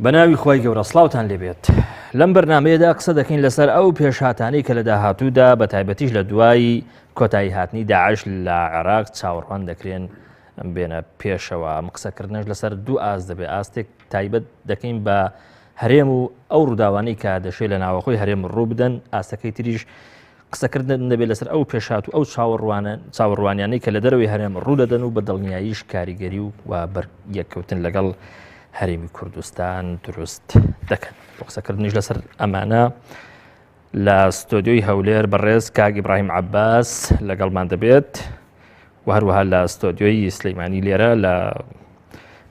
بەناوی خۆی گەورە سڵاوتان لێبێت لەم بەرنامەیەدا قسە دەکەین لەسەر ئەو پێشهاتانەی کە لە داهاتوودا بە تایبەتیش لە دوای کۆتایی هاتنی داعش لە عێراق چاوەڕوان دەکرێن بێنە پێشەوە. ئەم قسەکردنەش لەسەر دوو ئاست دەبێت. ئاستێک تایبەت دەکەین بە هەرێم و ئەو ڕووداوانەی کە دەشێت لە ناوەخۆی هەرێم ڕوو بدەن. ئاستەکەی تریش قسەکردن دەبێت لەسەر ئەو پێشات و ئەو چاوەڕوانیانەی کە لە دەرەوەی هەرێم ڕوو دەدەن و بە دڵنیاییش کاریگەری و یەککەوتن لەگەڵ هەرێمی کوردستان دروست دەکەن. قسەکردنیش لەسەر ئەمانە لە ستۆدیۆی هەولێر بەڕێز کاک ئیبراهیم عەباس لەگەڵمان دەبێت و هەروەها لە ستۆدیۆی سلەیمانی لێرە لە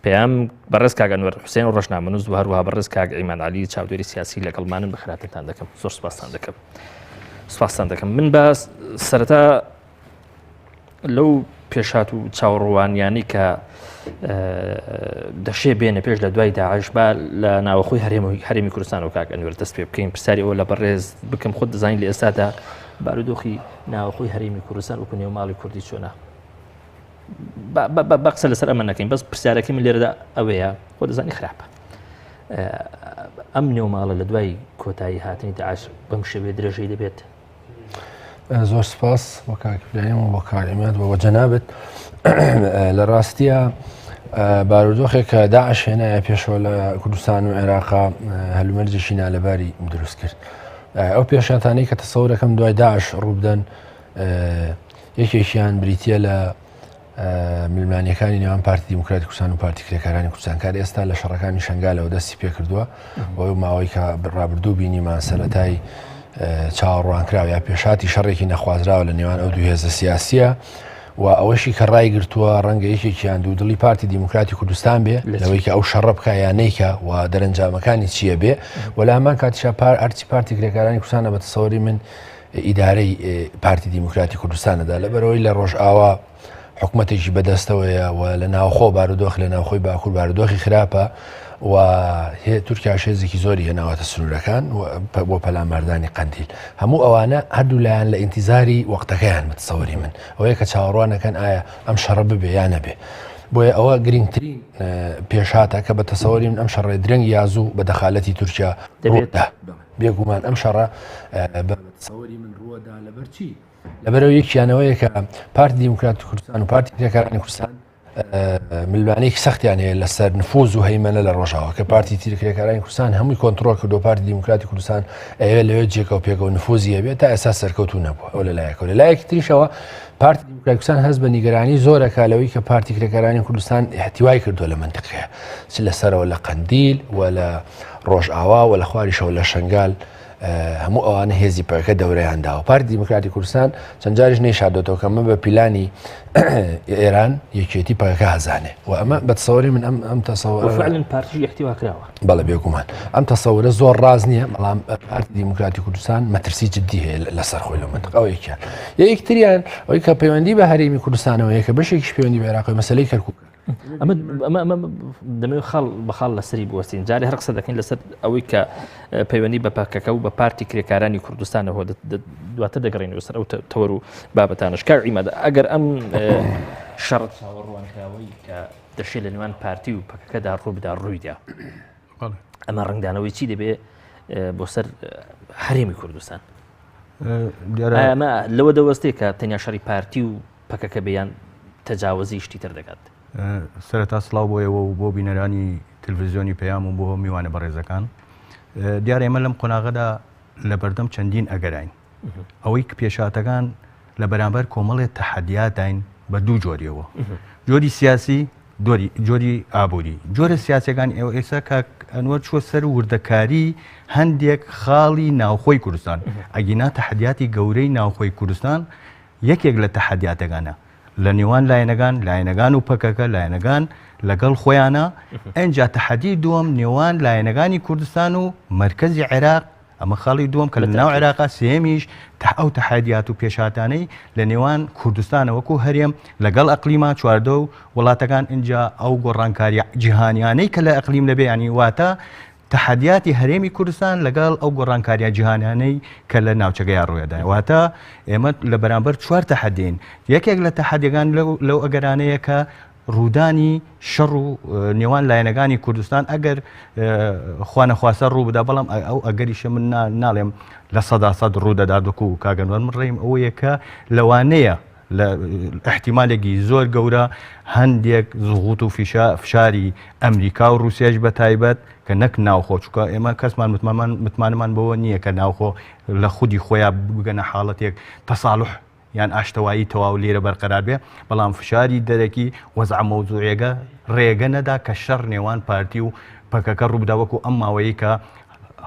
پێیام بەڕێز کاک ئەنوەر حوسێن و ڕەشنامەنووس و هەروەها بەڕێز کاک ئیمان عەلی چاودێری سیاسی لەگەڵمانن. بەخێراتتان دەکەم. زۆر سوپاسان دەکەم. من بە سەرەتا لەو پێشات و چاوەڕوانیانی کە دەشێ بێنە پێش لە دوای داعش با لە ناوەخۆی هەرێمی کوردستان و کاک ئەنوەر دەست پێ بکەین پرسیاری ئەوە لە بەڕێز بکەم خۆت دەزانین لە ئێستادا بارودۆخی ناوەخۆی هەرێمی کوردستان وەکو نێوماڵی کوردی چۆنە. بە قسە لەسەر ئەمە نەکەین، بەس پرسیارەکەی من لێرەدا ئەوەیە خۆ دەزانی خراپە ئەم نێوماڵە لە دوای کۆتایی هاتنی داعش بەم شێوەیە درێژەی دەبێت. زۆر سپاس بۆ کاک ئیبراهیم و بۆ کاک ئیماد و بۆ جەنابەت. لە ڕاستیە بارودۆخێک کە داعش هێنایە پێشەوە لە کوردستان و عێراقا هەلومەرجێکی نالەباری دروست کرد. ئەو پێشاتانەی کە تەسەوورەکەم دوای داعش ڕوو بدەن یەکێکیان بریتیە لە میلمانیەکانی نێوان پارتی دیموکراتی کوردستان و پارتی کرێکارانی کوردستان کار ئێستا لە شەڕەکانی شنگالەوە دەستی پێ کردووە بۆ ماوەی کە ڕابردوو بینیمان سەرەتای چاوەڕوانکراوە یا پێشاتی شەڕێکی نەخوازراوە لە نێوان ئەو دوو هێزە سیاسیە و ئەوەشی کە ڕای گرتووە ڕەنگە یەکێکیان دوودڵی پارتی دیموکراتی کوردستان بێ لەوەی کە ئەو شەڕە بکە یان نەیکە و دەرەنجامەکانی چییە بێ و لە هەمان کاتیشا ئەرچی پارتی کرێکارانی کوردستانە بە تەسەووری من ئیدارەی پارتی دیموکراتی کوردستانەدا لەبەرەوەی لە ڕۆژئاوا حکوومەتێکی بەدەستەوەیە و لە ناوخۆ بارودۆخ لە ناوخۆی باکوور بارودۆخی خراپە و تورکیا شێزێکی زۆری هێناواتە سنوورەکان بۆ پەلاماردانی قەندیل. هەموو ئەوانە هەردوو لایەن لە ئینتیزاری وەختەکەیان بتسەوەری من ئەوەیە کە چاوەڕوانەکەن ئایا ئەم شەڕە ببێ یان نەبێ. بۆیە ئەوە گرنگترین پێشاتە کە بە تەسەوەری من ئەم شەڕێ درەنگ یازوو بە دەخالەتی تورکیا ڕوودا بێگومان ئەم شەڕە بە تەسەوەری من ڕووەدا لەبەرچی لەبەرەوە یەکیانەوەیە کە پارتی دیموکراتی کوردستان و پارتی کرێکارانی کوردستان ملمانەیەکی سەختیان هەیە لەسەر نفوذ و هەیمەنە لە ڕۆژاوە کە پارتی کرێکارانی کوردستان هەمووی کۆنتڕۆل کردو پارتی دیموکراتی کوردستان ئەوێ لەوێ جێکە و پێکە و نفوذی هەبێت تا ئێستا سەرکەوتوو نەبووە. ئەو لەلایەکەوە لەلایەکی تریشەوە پارتی دیموکراتی کوردستان هەست بە نیگەرانی زۆرەکە لەوەی کە پارتی کرێکارانی کوردستان احتیوای کردووە لە منتیقەیە چ لەسەرەوە لە قەندیل و لە ڕۆژئاوا و لە خواریشەوە لە شنگال هەموو ئەوانە هێزی پەکە دەورەیانداوە. پارتی دیموکراتی کوردستان چەند جاریش نەیشاردۆتەوە کە ئەمە بە پیلانی ئێران یەکێتی پەکەکە هەزانێ و ئەمە بە تەسەووری من ئەم تەسەووڕ پارتی احتیوا کراوە. بەڵێ بێگومان ئەم تەسەوورە زۆر ڕاز نییە، بەڵام پارتی دیموکراتی کوردستان مەترسی جددی هەیە لەسەر خۆی لە منتیقەوە یەکیان. یەکتریان ئەوەی کە پەیوەندی بە هەرێمی کوردستانەوە یەکە بەشێکیش پەیوەندی بە عێراقی مەسەلەی کەرکووک ئەمە دەمەوێت بەخاڵ لەسەری بوەستین. جارێ هەر قسە دەکەین لەسەر ئەوەی کە پەیوەندی بە پاکەکە و بە پارتی کرێکارانی کوردستانەوە دواتر دەگەڕێنەوە سەر ئەو تەوەر و بابەتانش. کاک ئیماد ئەگەر ئەم شەڕ چاوەڕوانکراوەی کە دەشێت لە نێوان پارتی و پاکەکەدا ڕوو بدا ڕوویدا ئەمە ڕنگدانەوەی چی دەبێت بۆ سەر هەرێمی کوردستان؟ ئەمە لەوە دەوەستێ کە تەنیا شەڕی پارتی و پاکەکە بەیان تەجاوزی شتی تر دەکات. سەرەتا سڵاو بۆیەوە و بۆ بینەرانی تلڤیزیۆنی پەیام و بۆ میوانە بەڕێزەکان. دیارە ئێمە لەم قۆناغەدا لە بەردەم چەندین ئەگەراین ئەوەی کە پێشاتەکان لە بەرامبەر کۆمەڵێک تەحەدیاتین بە دوو جۆریەوە، جۆری سیاسی، جۆری ئابووری. جۆرە سیاسەکان ئێستا کاک ئەنوەر چوە سەر وردەکاری هەندێک خاڵی ناوخۆی کوردستان. ئەگینا تەحەدیاتی گەورەی ناوخۆی کوردستان یەکێک لە تەحەدیاتەکانە لە نێوان لایەنەکان و پەکەکە لایەنەکان لەگەڵ خۆیانە. ئەنجا تەحەدی دووەم نێوان لایەنەکانی کوردستان و مەرکەزی عێراق، ئەمە خاڵی دووەم کە لە ناو عێراقا سێمیش ئەو تەحەدیات و پێشاتانەی لە نێوان کوردستانە وەکو هەرێم لەگەڵ ئەقلیما چواردە و وڵاتەکان. ئینجا ئەو گۆڕانکاری جیهانیانەی کە لە ئەقلیم لەبێ ینی واتە تەحەدیاتی هەرێمی کوردستان لەگەڵ ئەو گۆڕانکاریە جیهانیانەی کە لە ناوچەکەیان ڕوویدا. واتە ئێمە لە بەرامبەر چوار تەحەدین. یەکێک لە تەحەدیەکان لەو ئەگەرانەیە کە ڕوودانی شەڕ و نێوان لایەنەکانی کوردستان ئەگەر خوانەخواسە ڕوو بدا بەڵام ئەو ئەگەریشە من ناڵێم لە سەداسەد ڕوودەدا دۆکو و کاگەنوەر من ڕێم ئەوەیە کە لەوانەیە لە احتیمالێکی زۆر گەورە هەندێک زغوت و فشاری ئەمریکا و رووسیاش بە تایبەت کە نەک ناوخۆ چووکە ئێمە کەسمان متمانمان بەوە نییە کە ناوخۆ لە خودی خۆیان بگەنە حاڵەتێک تەساڵح یان ئاشتەوایی تەواو لێرە بەرقەرار بێ بەڵام فشاری دەرەکی وەزع مەوزوعێگە ڕێگە نەدا کە شەڕ نێوان پارتی و پەکەکە ڕووبدا وەکو ئەم ماوەیە کە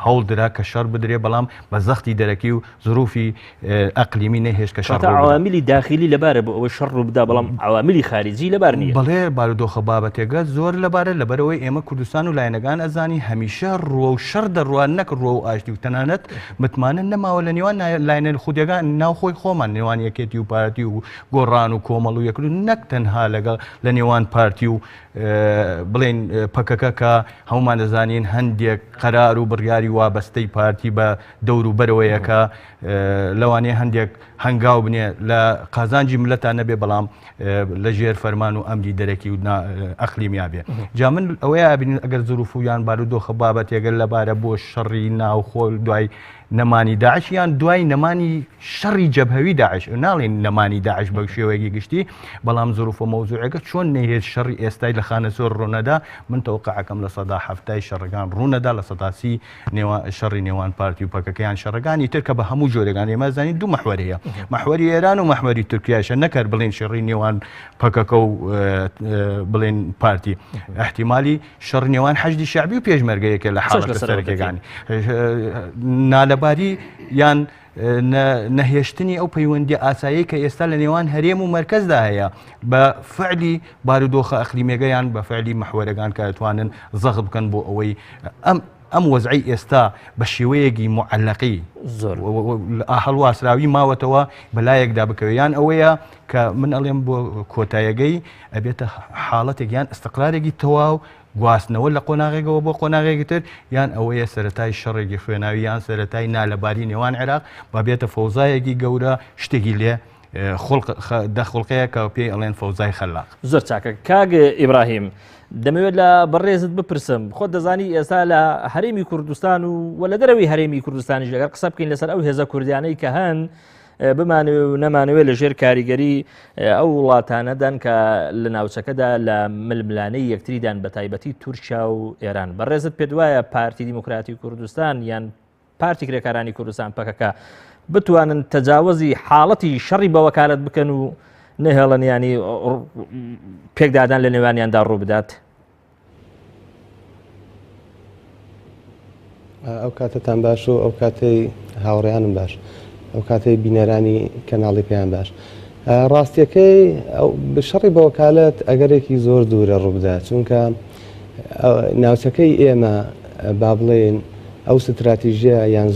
هەوڵدرا کە شەڕ بدرێ بەڵام بە زەختی دەرەکی و زروفی ئەقلیمی نەهێش کە شەڕ عواملی داخلی لەبارە بۆ ئەوە شەڕ ڕووبدا بەڵام عواملی خارجی لەبار نییە بەڵێ بارودۆخە بابەتێگە زۆر لەبارە لەبەرەوەی ئێمە کوردستان و لایەنەکان ئەزانی هەمیشە ڕۆ و شەڕ دەڕوان نەک ڕۆ و ئاشتی و تەنانەت متمانە نەماوە لە نێوان لاینە خودەکان ناوخۆی خۆمان نێوان یەکێتی و پارتی و گۆڕان و کۆمەڵ و یەکرد نەک تەنها لەگەڵ لە نێوان پارتی و بڵێن پەکەکە کە هەمومان دەزانین هەندێک قەرار و بڕیاری وابەستەی پارتی بە دەور و بەرەوەیەکە لەوانەیە هەندێک هەنگاو بنێ لە قازانجی ملەتان نەبێ بەڵام لە ژێر فەرمان و ئەمری دەرەکی و ئەقلیمیا بێ جا من ئەوەیە بینین ئەگەر زروف و یان بارودۆخە بابەتێگەل لەبارە بۆ شەڕی ناوخۆ دوای نەمانی داعش یان دوای نەمانی شەڕی جەبهەوی داعش ناڵێن نەمانی داعش بە شێوەیەکی گشتی بەڵام زروف و مەوزوعەکە چۆن نەهێز شەڕی ئێستای لە خانە سۆر ڕوونەدا من تەوقعەکەم لە سەدا هەفتای شەڕەکان ڕوونەدا لە سەداسی شەڕی نێوان پارتی و پەکەکەیان شەڕەکانی تر کە بە هەموو جۆرەکان ئێمە زانین دوو مەحوەرەیە مەحوەری ئێران و مەحوەری تورکیاشە نەکرد بڵێن شەڕی نێوان پەکەکە و بڵێن پارتی احتیمالی شەڕ نێوان حەشدی شعبی و پێشمەرگەیەکە لە حاڵەتە سەرەکیەکانی نالەباری یان نەهێشتنی ئەو پەیوەندی ئاسایی کە ئێستا لە نێوان هەرێم و مەرکەزدا هەیە بە فعلی بارودۆخە ئەقلیمێگەیان بە فعلی مەحوەرەکان کە دەتوانن زەغ بکەن بۆ ئەوەی ئەم وەزعی ئێستا بە شێوەیەکی معەلەقی زۆر هەڵواسراوی ماوەتەوە بەلایەکدا بکەوێیان ئەوەیە کە من ئەڵێم بۆ کۆتاییەکەی ئەبێتە حاڵەتێک یان ئەستەقرارێکی تەواو گواستنەوە لە قۆناغێکەوە بۆ قۆناغێکی تر یان ئەوەیە سەرەتای شەڕێکی خوێناوی یان سەرەتای نالەباری نێوان عێراق با بێتە فەوزایەکی گەورە شتێکی لێ دەخڵقەیە کە پێی ئەڵێن فەوزای خەلاق زۆر چاکە کاگە ئیبراهیم دەمەوێت لە بەڕێزت بپرسم خۆت دەزانی ئێستا لە هەرێمی کوردستان و لە دەرەوەی هەرێمی کوردستانیش ئەگەر قسە بکەین لەسەر ئەو هێزە کوردیانەی کە هەن بمانوێ و نەمانوێت لە ژێر کاریگەری ئەو وڵاتانەدان کە لە ناوچەکەدا لە ململانەی یەکتریدان بە تایبەتی تورکیا و ئێران بەڕێزت پێ وایە پارتی دیموکراتی کوردستان یان پارتی کرێکارانی کوردستان پەکەکە بتوانن تەجاوزی حاڵەتی شەڕی بە وەکالەت بکەن و نەهێڵن ینی پێکدادان لە نێوانیاندا ڕوو بدات ئەو کاتتان باش و ئەو کاتەی هاوڕێیانم باش ئەو کاتەی بینەرانی کەناڵی پێیان باش ڕاستیەکەی بشەڕی بە وەکالەت ئەگەرێکی زۆر دوورە ڕووبدا چونکە ناوچەکەی ئێمە با بڵێن ئەو استراتیژیە یان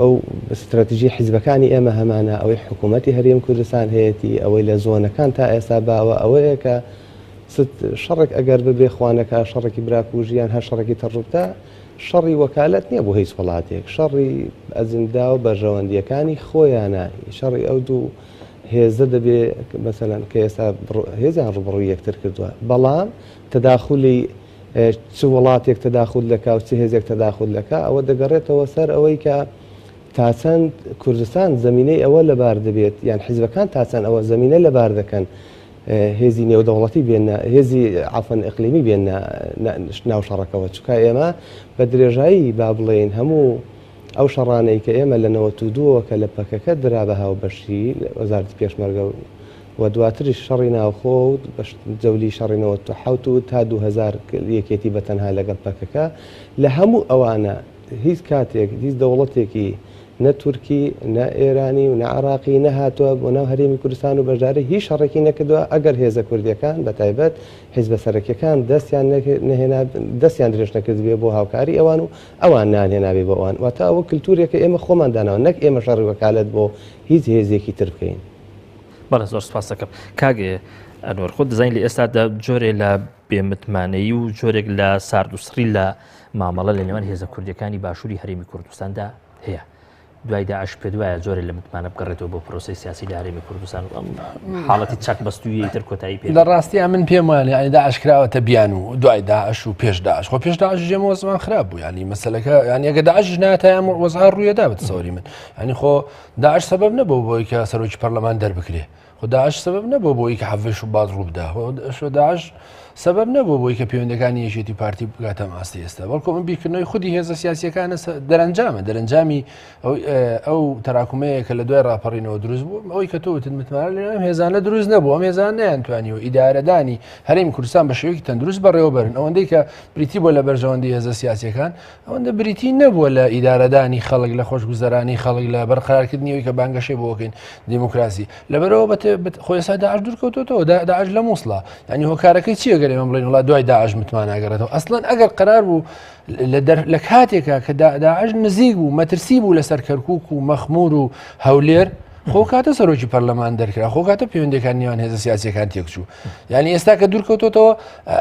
ئەو استراتیژی حیزبەکانی ئێمە هەمانە ئەوەی حکوومەتی هەرێم کوردستان هەیەی ئەوەی لە زۆنەکان تا ئێستا باوە ئەوەیە کە شەڕێک ئەگەر ببێ خوانەکە شەڕێکی براکوژیان هەر شەڕێکی تەڕوبدا شەڕی وەکالەت نییە بۆ هیچ وڵاتێک شەڕی ئەزمدا و بەرژەوەندیەکانی خۆیانە شەڕی ئەو دوو هێزە دەبێ مەسەلەن کە ئێستا هێزیان ڕوبڕووی یەکتر کردووە بەڵام تەداخولی چ وڵاتێک تەداخل دەکا و چ هێزێک تەداخل دەکا ئەوە دەگەڕێتەوە سەر ئەوەی کە تاچەند کوردستان زمینەی ئەوە لەبار دەبێت یان حیزبەکان تاچەند ئەوە زمینە لەبار دەکەن هێزی نێودەوڵەتی بێنە هێزی عەفەن ئیقلیمی بێنە ناو شەڕەکەەوە چکە ئێمە بە درێژایی با بڵێن هەموو ئەو شەڕانەی کە ئێمە لە 92ەوە کە لە پەکەکە درا بە هاوبەشی وەزارەتی پێشمەرگە و دواتریش شەڕی ناوخۆ و جەولی شەڕی 1970 و تا 2000 یەکێتی بەتەنها لەگەڵ پەکەکە لە هەموو ئەوانە هیچ کاتێک هیچ دەوڵەتێکی نە تورکی نە ئێرانی و نە عراقی نەهاتووە بۆ ناو هەرێمی کوردستان و بەژارە هیچ شەڕێکی نەکردووە ئەگەر هێزە کوردیەکان بە تایبەت حیزبە سەرەکیەکان دەستیان درێژ نەکرد بێ بۆ هاوکاری ئەوان و ئەوان نانهێنابێ بۆ ئەوان واتە ئەوە کللتورێکە ئێمە خۆمان داناوە نەک ئێمە شەڕی وەکالەت بۆ هیچ هێزێکی تر بکەین. بەڵێ زۆر سپاس دەکەم کاگێ ئەنوەر خۆت دەزانین لە ئێستادا جۆرێک لە بێمتمانەیی و جۆرێک لە ساردوسری لە مامەڵە لە نێوان هێزە کوردیەکانی باشووری هەرێمی کوردستاندا هەیە دوای داعش پێ دوایە زۆری لە متمانە بگەڕێتەوە بۆ پرۆسی سیاسی لە هەرێمی کوردستان حاڵەتی چاک بەستویی تر کۆتایی پێ لە ڕاستیە من پێم وایە ینی داعش کراوەتە بیان و دوای داعش و پێش داعش خۆ پێش داعش ژێمەوە زمان خراپ بوو ینی مەسەلەکە ینی ئەگە داعش ناتە ئەم وەزعا ڕوویەدا بتسەوەری من ینی خۆ داعش سەبەب نەبوو بۆی کە سەرۆکی پەرلەمان دەربکرێ خۆ داعش سەبەب نەبوو بۆی کە حەڤش و باز ڕوو بدە داعش سەبەب نەبوو بۆی کە پەیوەندەکانی یەکێتی پارتی بگاتە ماستی ئێستا بەڵکو من بیرکردنەوەی خودی هێزە سیاسیەکانە دەرەنجامی ئەو تەراکمەیە کە لە دوای ڕاپەڕینەوە دروست بوو ئەوەی کە تۆوتت متمانە لە ئەم هێزانە دروست نەبوو ئەم هێزان نەیانتوانیوە ئیدارەدانی هەرێمی کوردستان بە شێوەیەکی تەندروست بەڕێوەبەرن ئەوەندەی کە بریتی بۆ لە بەرژەوەندی هێزە سیاسیەکان ئەوەندە بریتی نەبووە لە ئیدارەدانی خەڵک لە خۆشگوزەرانی خەڵک لە بەرقەرارکردنیەوەی کە بانگەشەی بۆ بکەین دیموکراسی لەبەرەوە خۆی ئێستا داعش دوورکەوتۆتەوە داعش لە مووسڵا ینی هۆکارەکەی چییە گەر ئێمە بڵێن وڵات دوای داعش متمانەگەڕێتەوە ئەسڵەن ئەگەر قرار بوو لە کاتێکە کە داعش نزیک بوو مەترسی بوو لەسەر کەرکووک و مەخمور و هەولێر خۆ کاتە سەرۆکی پەرلەمان دەرکرا خۆ کاتە پەیوەندەکان نێوان هێزە سیاسیەکان تێکچوو ینی ئێستا کە دوورکەوتۆتەوە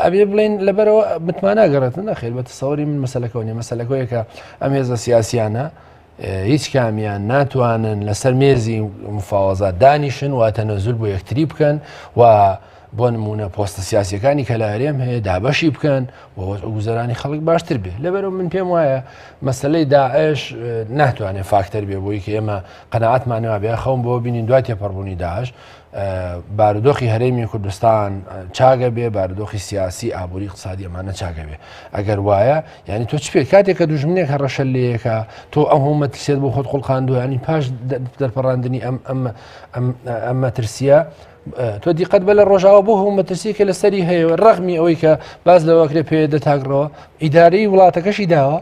ئەبێ بڵێن لەبەرەوە متمانەگەڕێتن نەخێر بە تەسەوەری من مەسەلەکەەوە نیە مەسەلەکەیە کە ئەم هێزە سیاسیانە هیچ کامیان ناتوانن لەسەر مێزی مفاوەزات دانیشن و تەنەزول بۆ یەکتری بکەن و بۆ نمونە پۆستە سیاسیەکانی کە لە هەرێم هەیە دابەشی بکەن و گوزەرانی خەڵک باشتر بێ لەبەرەوە من پێم وایە مەسلەی داعش ناتوانێت فاکتەر بێ بۆی کە ئێمە قەنەعەتمانەوە بێ خەون بۆ بینین دوای تێپەڕبوونی داعش بارودۆخی هەرێمی کوردستان چاگە بێ بارودۆخی سیاسی ئابووری اقتصادی ئەمانە چاگە بێ ئەگەر وایە ینی تۆ چ پێ کاتێک کە دوژمنێک هەڕەشە لەیەکە تۆ ئەم هەموو مەترسیت بۆ خۆت قوڵقاندووە ینی پاش دەرپەڕاندنی ئەم مەترسیە تۆ دیقەت بە لە ڕۆژاوە بۆ هەموو مەترسیکە لە سەری هەیە ڕەغمی ئەوەی کە باز لەوەکرێ پێ دەتاگرەوە ئیدارەی وڵاتەکەشی داوە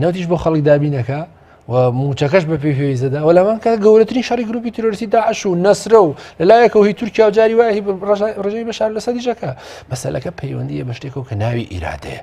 نەوتیش بۆ خەڵک دابینەکە و موچەکەش بە پێویستەدا و لەمان کە گەورەترین شەڕی گروپی تیرۆریستی داعش و نەسرە و لەلایەکەوە هی تورکیا و جاری وایە ڕژەی بەشار لە سەدیجەکە مەسەلەکە پەیوەندیە بە شتێکەوە کە ناوی ئیرادەیە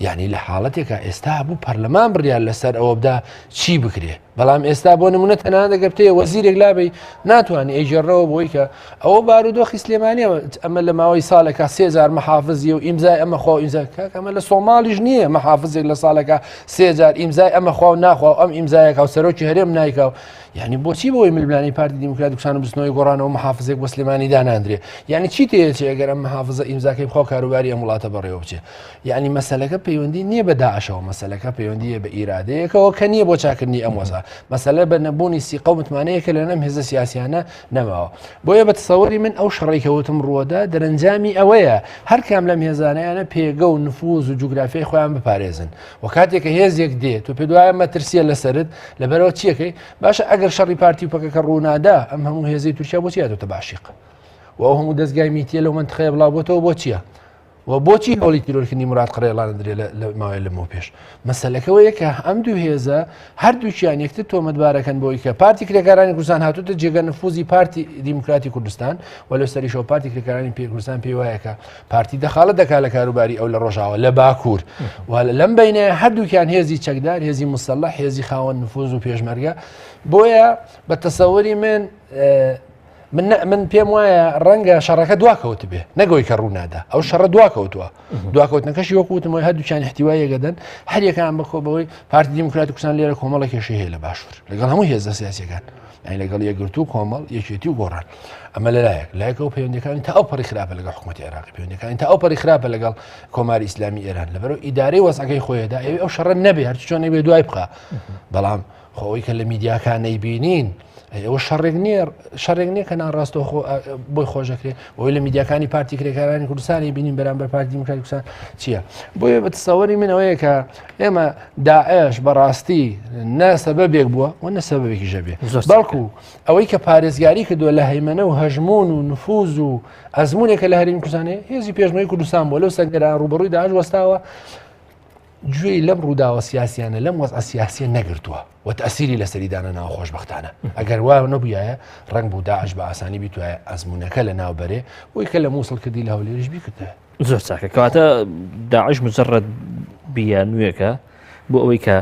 یعنی لە حاڵەتێکە ئێستا بوو پەرلەمان بڕیار لەسەر ئەوە بدا چی بکرێ بەڵام ئێستا بۆ نمونە تەنانە دەگەبتەیە وەزیرێک لابێ ناتوانێت ئەیژێڕەوە بۆی کە ئەوە بارودۆخی سلێمانیەوە ئەمە لە ماوەی ساڵێکە 3000 مەحافزی و ئیمزای ئەمە خوا ئیمزای ئەمە لە سۆماڵیش نییە مەحافزێک لە ساڵێکە 3000 ئیمزای ئەمە خوا و ناخوا ئەم ئیمزایەکە و سەرۆکی هەرێم نایکاو یعنی بۆچی بۆی ململانی پارتی دیموکراتی کوردستان و بستنەوەی گۆڕانەوە مەحافزێک بۆ سلێمانی داناندرێ یعنی چی تێچێ ئەگەر ئەم مەحافزە ئیمزاکەی بخوا کاروباری ئەم وڵاتە بەڕێوە بچێ یعنی مەسەلەکە پەیوەندی نییە بە داعشەوە مەسەلەکە پەیوەندیە بە ئیرادەیەکەوە کە نییە بۆ چاکردنی ئەم وەزا مەسەلە بە نەبوونی سیقە و متمانەیەکە لە نەم هێزە سیاسیانە نەماوە بۆیە بە تەسەوەری من ئەو شەڕێکەوتم ڕووەدا دەرەنجامی ئەوەیە هەر کام لەم هێزانەیانە پێگە و نفوز و جوگرافیای خۆیان بپارێزن و کاتێککە هێزێک دێت و پێ دوایە مەترسیە لەسرت لەبەرەوە چیەکەی باشە ئەگەر شەڕی پارتی و پەکەکە ڕوونادا ئەم هەموو هێزەی تورکیا بۆ چیاتۆتە باشیق و ئەو هەموو دەستگای میتیە لەو منتخەیە بڵاوبۆتەوە بۆ چییە و بۆچی هەوڵی تیرۆرکردنی مراد قڕێڵان درێ لە ماوەی لەمەوە پێش مەسەلەکەەوەیە کە ئەم دوو هێزە هەردووچیان یەکتر تۆمەتبارەکەن بۆی کە پارتی کرێکارانی کوردستان هاتوتە جێگە نفوزی پارتی دیموکراتی کوردستان و لە سەریشەوە پارتی کرێکارانی کوردستان پێی وایە کە پارتی دەخاڵەت دەکات لە کاروباری ئەو لە ڕۆژاوە لە باکوور و لەم بینە هەردووکیان هێزی چەکدار هێزی مسەلح هێزی خاوەن نفوز و پێشمەرگە بۆیە بە تەسەوەری من پێم وایە ڕەنگە شەڕەکە دواکەوت بێ نەگەوەی کە ڕوونادا ئەو شەڕە دواکەوتووە دواکەوتنەکەشی وەکوتمەوەی هەردووچیان احتیوایەکە دەن هەریەکان بەخۆبەوەی پارتی دیموکراتی کوردستان لێرە کۆمەڵێکیشی هەیە لە باشوور لەگەڵ هەموو هێزە سیاسیەکان لەگەڵ یەکگرتوو کۆمەڵ یەکێتی و گۆڕان ئەمە لەلایەکەوە پەیوەندەکانی تا ئەو پەڕی خراپە لەگەڵ حکوومەتی عێراقی پەیوەندەکانی تا ئەو پەڕی خراپە لەگەڵ کۆماری ئیسلامی ئێران لەبەرەوە ئیدارەی وەزعەکەی خۆیەدا ئەوێ ئەو شەڕە نەبێ هەرچی چۆن نەبێ دوای بخە بەڵام خۆی کە لە میدیاکانەی بینین ئەوە شەڕێک نییە کە ناڕاستەوە بۆی خۆشەکرێت بۆی لە میدیاکانی پارتی کرێکارانی کوردستانی بینین بەرامبەر پارتی دیموکراتی کوردستان چییە بۆیە بە تەسەوەری من ئەوەیە کە ئێمە داعش بەڕاستی نە سەبەبێک بووە و نە سەبەبێکی ژەبێ بەڵکو ئەوەی کە پارێزگاری کردووە لە هەیمەنە و هەژمون و نفوز و ئەزمونێکە لە هەرێمی کوردستانەیە هێزی پێشمەرگەی کوردستان بووە لەو سەنگەران ڕوبەڕووی داعش وەستاوە گوێی لەم ڕووداوە سیاسیانە لەم وەزعە سیاسیە نەگرتووە و تەسیری لە سەریدانە ناو خۆشبەختانە ئەگەر وا نەبووایە ڕنگ بوو داعش بە ئاسانی بیتوایە ئەزمونەکە لە ناوبەرێ بۆی کە لە مووسڵ کردی لە هەولێرش بیکردە زۆر چاکە کەواتە داعش مجرد بیانوویەکە بۆ ئەوەی کە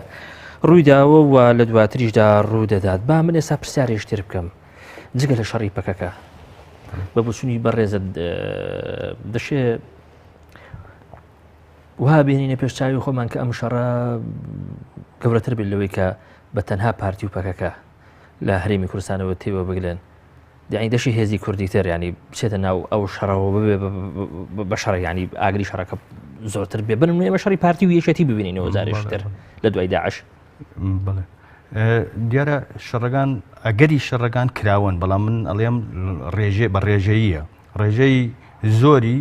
ڕوویداوە و لە دواتریشدا ڕوودەدات با من ئێستا پرسیارێشتر بکەم جگە لە شەڕی پەکەکە بە بچوونی بەڕێزت دەشێ وها بینینە پێشچاوی خۆمان کە ئەم شەڕە گەورەتر بێت لەوەی کە بە تەنها پارتی و پەکەکە لە هەرێمی کوردستانەوە تێوە بگرن یعنی دەشی هێزی کوردیتر ینی بچێتە ناو ئەو شەڕەوە ببێ بە شەڕ ینی ئاگری شەڕەکە زۆرتر بێ بنمونێ بە شەڕی پارتی و یەکێتی ببینینەوە جارێشتر لە دوای داعش. بڵێ دیارە شەڕەکان ئەگەری شەڕەکان کراون بەڵام من ئەڵێم ڕێژێ بە ڕێژەیە ڕێژەی زۆری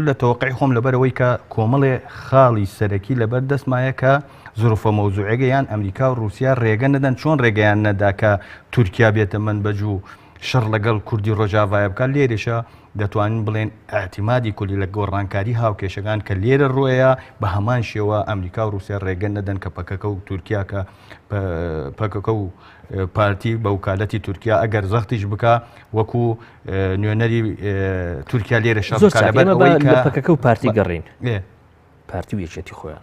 لە تەوەقعی خۆم لەبەرەوەی کە کۆمەڵێ خاڵی سەرەکی لەبەر دەستمایە کە زروفە مەوزوعەکە یان ئەمریکا و رووسیا ڕێگە نەدەن چۆن ڕێگەیان نەدا کە تورکیا بێتە منبەج و شەڕ لەگەڵ کوردی ڕۆژاوایە بکات لێرێشە دەتوانین بڵێن ئاعتیمادی کولی لە گۆڕانکاری هاوکێشەکان کە لێرە ڕۆیە بە هەمان شێوە ئەمریکا و رووسیا ڕێگە نەدەن کە پەکەکە و تورکیا کە پەکەکە و پارتی بە وکالەتی تورکیا ئەگەر زەختیش بکە وەکو نوێنەری تورکیا لێرە شەڕ پەکەکە و پارتی گەڕین پارتی و یەکێتی خۆیان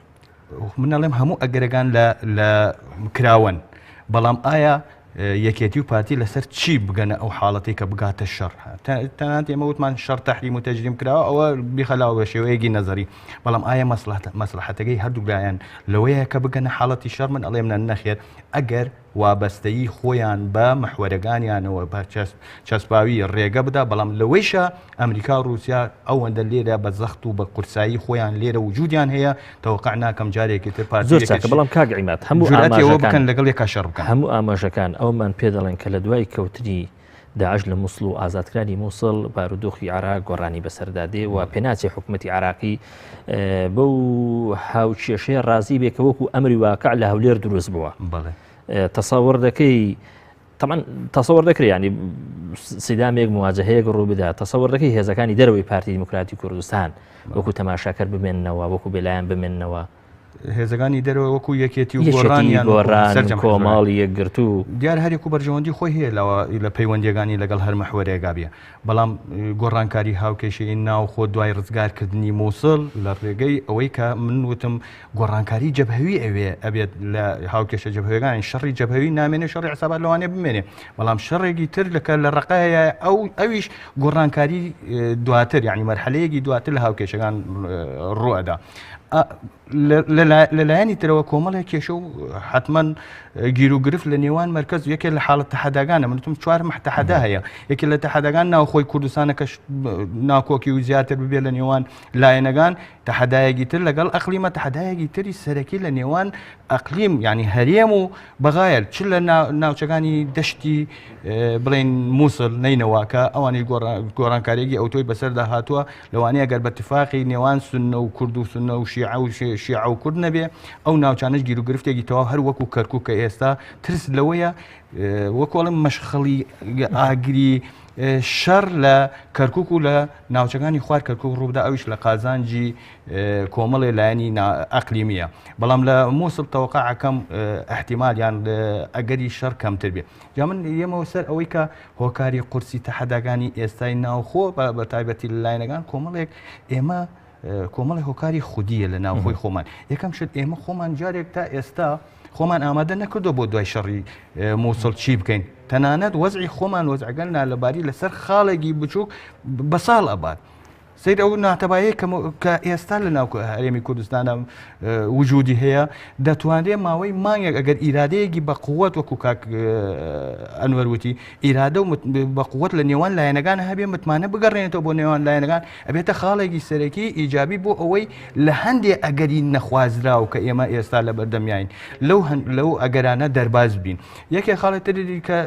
من ئەڵێم هەموو ئەگەرەکان لە کراون بەڵام ئایا یەکێتی و پارتی لەسەر چی بگەنە ئەو حاڵەتی کە بگاتە شەڕ تەنانەت ئێمە وتمان شەڕ تەحریم و تەجریم کراوە ئەوە بیخەلاوە بە شێوەیەکی نەزەری بەڵام ئایا مەسلحەتەکەی هەردوولایەن لەوەیە کە بگەنە حاڵەتی شەڕ من ئەڵێم نەخێر ئەگەر وابەستەیی خۆیان بە مەحوەرەکانیانەوە بە چەسپاوی ڕێگە بدا بەڵام لەوەیشە ئەمریکا و رووسیا ئەوەندە لێرە بە زەخت و بە قورسایی خۆیان لێرە وجودیان هەیە تەوەقع ناکەم جارێکی تر زۆر چاکە بەڵام کاک عیماد هەموو ئاماژەکان بکەن لەگەڵ یەکا شەڕ بکەن هەموو ئاماژەکان ئەومان پێ دەڵێن کە لە دوای کەوتنی داعش لە مووسڵ و ئازادکرانی مووسڵ بارودۆخی عراق گۆڕانی بەسەردادێ و پێناچێ حکوومەتی عراقی بەو هاوکێشەیە ڕازی بێ کە وەکو ئەمری واقع لە هەولێر دروست بووە تەسەوڕ دەکەی طبعا تەسەوڕ دەکرێت ینی سیدامێک مواجهەیەک ڕوو بدات تەسەوڕ دەکەی هێزەکانی دەرەوەی پارتی دیموکراتی کوردستان وەکو تەماشاکەر بمێننەوە وەکو بێلایەن بمێننەوە هێزەکانی دەرەوە وەکو یەکێتی و گۆڕان کۆماڵی یەکگرت و دیار هەرێک و بەرژەوەندی خۆی هەیە لە پەیوەندیەکانی لەگەڵ هەر مەحوەرێکا بێ بەڵام گۆڕانکاری هاوکێشەی ناو خۆ دوای ڕزگارکردنی مووسڵ لە ڕێگەی ئەوەی کە من وتم گۆڕانکاری جەبهەوی ئەبێت لە هاوکێشە جەبهەوەیەکانی شەڕی جەبهەوی نامێنێ شەڕی عسابات لەوانێ بمێنێ بەڵام شەڕێکی تر لە ڕقەیە ئەویش گۆڕانکاری دواتر یعنی مەرحەلەیەکی دواتر لە هاوکێشەکان ڕوئەدا لەلایەنی ترەوە کۆمەڵێک کێشە و حتمما گیر و گرفت لە نێوان مرکز یەکێک لە حاڵەت تەحەداگانە منتم چوار تەحەدا هەیە یەکێ لە تەحەداگان ناوخۆی کوردستانەکە ناکۆکی و زیاتر ببێ لە نێوان لایەنەکان تەحەدایەکی تر لەگەڵ ئەقلیمە تەحەدایەکی تری سەرەکی لە نێوان ئەقلیم ینی هەرێم و بەغایل چ لە ناوچەکانی دەشتی بڵێن مووسڵ نینەوەکە ئەوانی گۆڕانکاریەکی ئەوتۆی بەسەردا هاتووە لەوانەیە گەر بە اتفاقی نێوان سونە و کورد و سونە و شیعە و کورد نەبێ ئەو ناوچانش گیر و گرفتێکی تەواو هەر وەکو کەرکووک کە ئێستا ترس لەوەیە وەکۆڵم مەشخەڵی ئاگری شەڕ لە کەرکووک و لە ناوچەکانی خوار کەرکووک ڕوودا ئەویش لە قازانجی کۆمەڵێ لایەنی ئەقلیمیە بەڵام لە مووسڵ تەوەقعەکەم احتیمالیان ئەگەری شەڕ کەمتر بێ جا من ئێمەوە سەر ئەوەی کە هۆکاری قورسی تەحەداگانی ئێستای ناوخۆ بە تایبەتی لە لاینەکان کۆمەڵێک ئێمە کۆمەڵی هۆکاری خودیە لە ناوخۆی خۆمان یەکەم شت ئێمە خۆمان جارێک تا ئێستا خۆمان ئامادە نەکردو بۆ دوای شەڕی مووسڵ چی بکەین تەنانەت وەزعی خۆمان وەزعەکەن لەباری لەسەر خاڵێکی بچووک بە ساڵ ئەبات سیر ئەو ناتەبایە کە ئێستا لە ناو هەرێمی کوردستانە وجودی هەیە دەتوانرێت ماوەی مانگێک ئەگەر ئیرادەیەکی بە قووەت وەکو کاک ئەنوەروتی ئیرادە و بە قووەت لە نێوان لایەنەکان هەبێ متمانە بگەڕێنێتەوە بۆ نێوان لایەنەکان ئەبێتە خاڵێکی سەرەکی ئیجابی بۆ ئەوەی لە هەندێک ئەگەری نەخوازراو کە ئێمە ئێستا لە بەردەمیاین لەو ئەگەرانە دەرباز بین یەکێک خاڵێتتری کە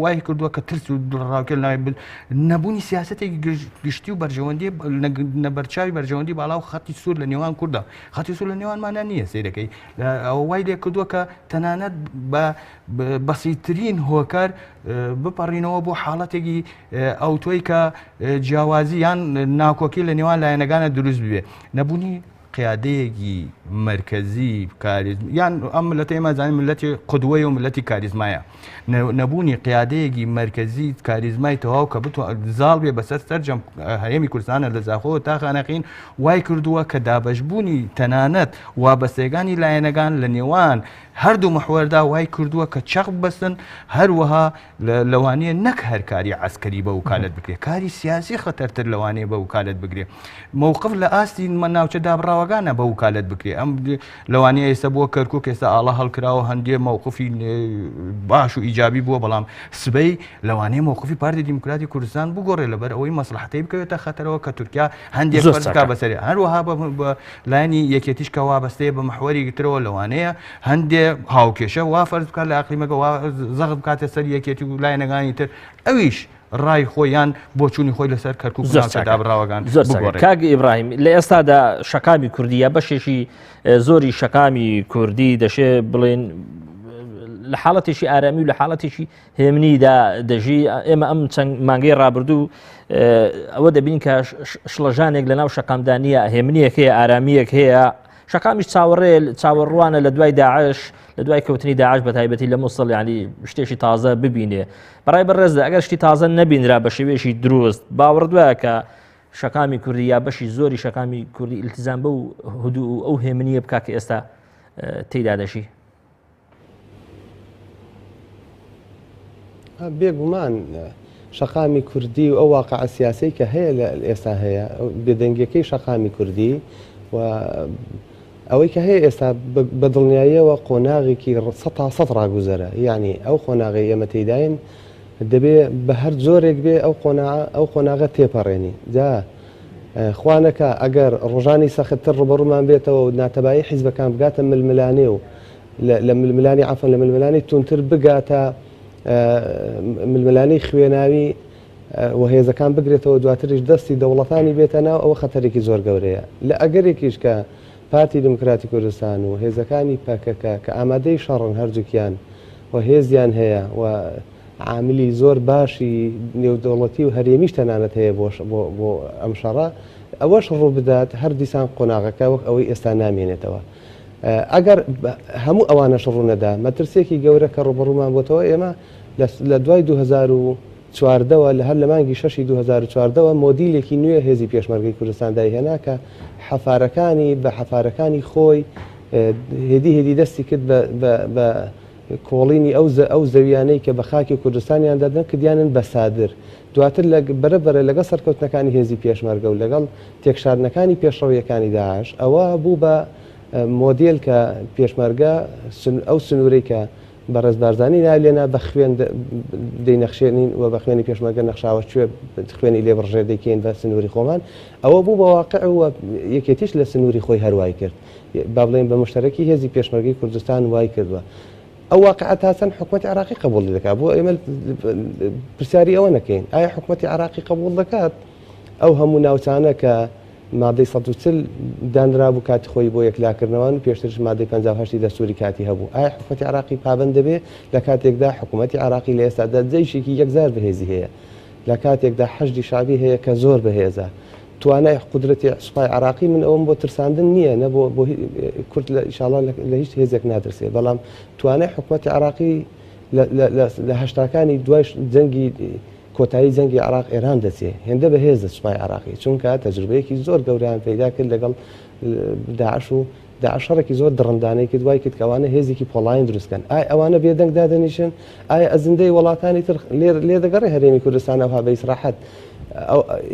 وای کردووە کە ترس و دڵڕاوکە نەبوونی سیاسەتێکی گشتی و بەرژەوەندی نەبەرچاوی بەرژەوەندی باڵا و خەتی سوور لە نێوان کووردا خەتی سوور لە نێوانمانە نییە سیرەکەی ئەو وای لێ کردووە کە تەنانەت بە بەسیترین هۆکار بپەڕینەوە بۆ حاڵەتێکی ئەوتۆی کە جیاوازی یان ناکۆکی لە نێوان لایەنەکانە دروست بوێ نەبوونی قیادەیەکی مرکزی یان ئەم ملەتە ئێمە زانین ملەتی قودوەیە و ملەتی کاریزمایە نەبوونی قیادەیەکی مرکزی کاریزمای تەواو کە زاڵ بێ بەسەر سەرجەم هەرێمی کوردستانە لە زاخۆ تا خانەقین وای کردووە کە دابەشبوونی تەنانەت وابەستەکانی لایەنەکان لە نێوان هەردوو مەحوەردا وای کردووە کە چەق بەستن هەروەها لەوانەیە نەک هەر کاری عەسکەری بە وکالەت بکرێ کاری سیاسی خەتەرتر لەوانەیە بە وکالەت بگرێ مووقف لە ئاستی ناوچە دابڕاوەکانە بە وکالەت بکرێ ئەم لەوانەیە ئێستا بووە کەرکووک ئێستا ئاڵا هەڵکراوە هەندێ مووقفی باش و ئیجابی بووە بەڵام سبەی لەوانەیە مووقفی پارتی دیموکراتی کوردستان بگۆڕێ لەبەر ئەوەی مەسلحەتەی بکەوێتە خەتەرەوە کە تورکیا هەندێک فەرزکا بەسەری هەروەها بە لایانی یەکێتیش کە وابەستەیە بە محوەری گرترەوە لەوانەیە هەندێ هاوکێشە وا فەرز بکات لە ئاقلیمەکە زەغ بکاتە سەر یەکێتی و لایەنەکانی تر ئەویش ڕای خۆیان بۆ چوونی خۆی لەسەر کەرکووک دابراوەکان کاگ ئیبراهیم لە ئێستادا شەقامی کوردی یا بەشێکی زۆری شەقامی کوردی دەشێ بڵێن لە حاڵەتێکی ئارامی و لە حاڵەتێکی هێمنیدا دەژی ئێمە ئەم چەند مانگەی ڕابردوو ئەوە دەبین کە شڵەژانێک لە ناو شەقامدانیە هێمنیەک هەیە ئارامیەک هەیە شەقامیش چاوەڕوانە لە دوای داعش لە دوای کەوتنی داعش بە تایبەتی لە مووسڵ ینی شتێکی تازە ببینێ بەڕای بەڕێزدا ئەگەر شتی تازە نەبینرا بە شێوێشی دروست باوەڕدوایە کە شەقامی کوردی یا بەشی زۆری شەقامی کوردی ئیلتیزام بە و هودوو ئەو هێمنیە بکا کە ئێستا تێیدا دەشی بێگومان شەقامی کوردی و ئەو واقع سیاسی کە هەیە لە ئێستا هەیە بێدەنگیەکەی شەقامی کوردی و ئەوەی کە هەیە ئێستا بە دڵنیاییەوە قۆناغێکی 100 ڕاگوزەرە یعنی ئەو قۆناغی ئێمە تێداین دەبێت بە هەر جۆرێک بێ ئەو قۆناغە تێپەڕێنی جا خوانەکە ئەگەر ڕۆژانی سەختتر ڕوبەڕوومان بێتەوە و ناتەبایی حیزبەکان بگاتە ململانێ و لە ململانی عفەن لە ململانی تونتر بگاتە ململانی خوێناوی و هێزەکان بگرێتەوە دواتریش دەستی دەوڵەتانی بێتە ناو ئەوە خەتەرێکی زۆر گەورەیە لە ئەگەرێکیش کە پارتی دموکراتی کوردستان و هێزەکانی پاکەکە کە ئامادەی شەڕن هەردووکیان و هێزیان هەیە و عاملی زۆر باشی نێودەوڵەتی و هەرێمیش تەنانەت هەیە بۆ ئەم شەڕە ئەوەش ڕوو بدات هەر دیسان قۆناغەکە وەک ئەوەی ئێستا نامێنێتەوە ئەگەر هەموو ئەوانەش ڕوونەدا مەترسێکی گەورە کە ڕوبەڕوومان بۆتەوە ئێمە لە دوای 2014ەوە لە هەر لە مانگی 6 2014ەوە مۆدیلێکی نوێ هێزی پێشمەرگەی کوردستان داهێنا کە حەفارەکانی بە حەفارەکانی خۆی هێدی دەستی کرد بە کۆڵینی ئەو زەویانەی کە بە خاکی کوردستانیان دەدەن کردیانن بە سادر دواتر بەرەبەرە لەگەڵ سەرکەوتنەکانی هێزی پێشمەرگە و لەگەڵ تێکشاردنەکانی پێشڕەویەکانی داعش ئەوە بوو بە مۆدیل کە پێشمەرگە ئەو سنوورەی کە بەڕێز بارزانانی نالێنە بە خوێن دەینەخشێنین و بە خوێنی پێشمەرگە نەخشاوە کوێ خوێنی لێ بڕژێ دەکەین بە سنووری خۆمان ئەوە بوو بە واقع و یەکێتیش لە سنووری خۆی هەروای کرد با بڵێن بە مشتەرەکی هێزی پێشمەرگەی کوردستان وای کردووە ئەو واقع تاسەن حکوومەتی عراقی قبول دەکات بۆ ئێمە پرسیاری ئەوە نەکەین ئایا حکوومەتی عراقی قبول دەکات ئەو هەموو ناوچانە کە مادەی 140 دانرا بوو کاتی خۆی بۆ یەکلاکردنەوەن و پێشترش مادەی 58 دەستوری کاتی هەبوو ئایا حکوومەتی عراقی پابند دەبێت لە کاتێکدا حکوومەتی عراقی لە ئێستادا جەیشێکی یەکزار بەهێزی هەیە لە کاتێکدا حەشدی شعبی هەیە کە زۆر بەهێزە توانای قدرەتی سوپای عراقی من ئەوم بۆ ترساندن نییە نە بۆ کورد ئینشاڵڵا لە هیچ هێزێک نادرسێ بەڵام توانای حکوومەتی عراقی لە هەشتاکانی دوای جەنگی کۆتایی جەنگی عراق ئێران دەچێ هێندە بەهێزە سوپای عراقی چونکە تەجربەیەکی زۆر گەوریان پەیدا کرد لەگەڵ داعش و داعشەڕێکی زۆر دڕندانەی کرد وای کرد کەوانە هێزێکی پۆڵاین دروستکەن ئایا ئەوانە بێدەنگ دادەنیشن ئایا ئەزندەی وڵاتانی تر لێ دەگەڕێ هەرێمی کوردستان ئەوها بە ئیسراحەت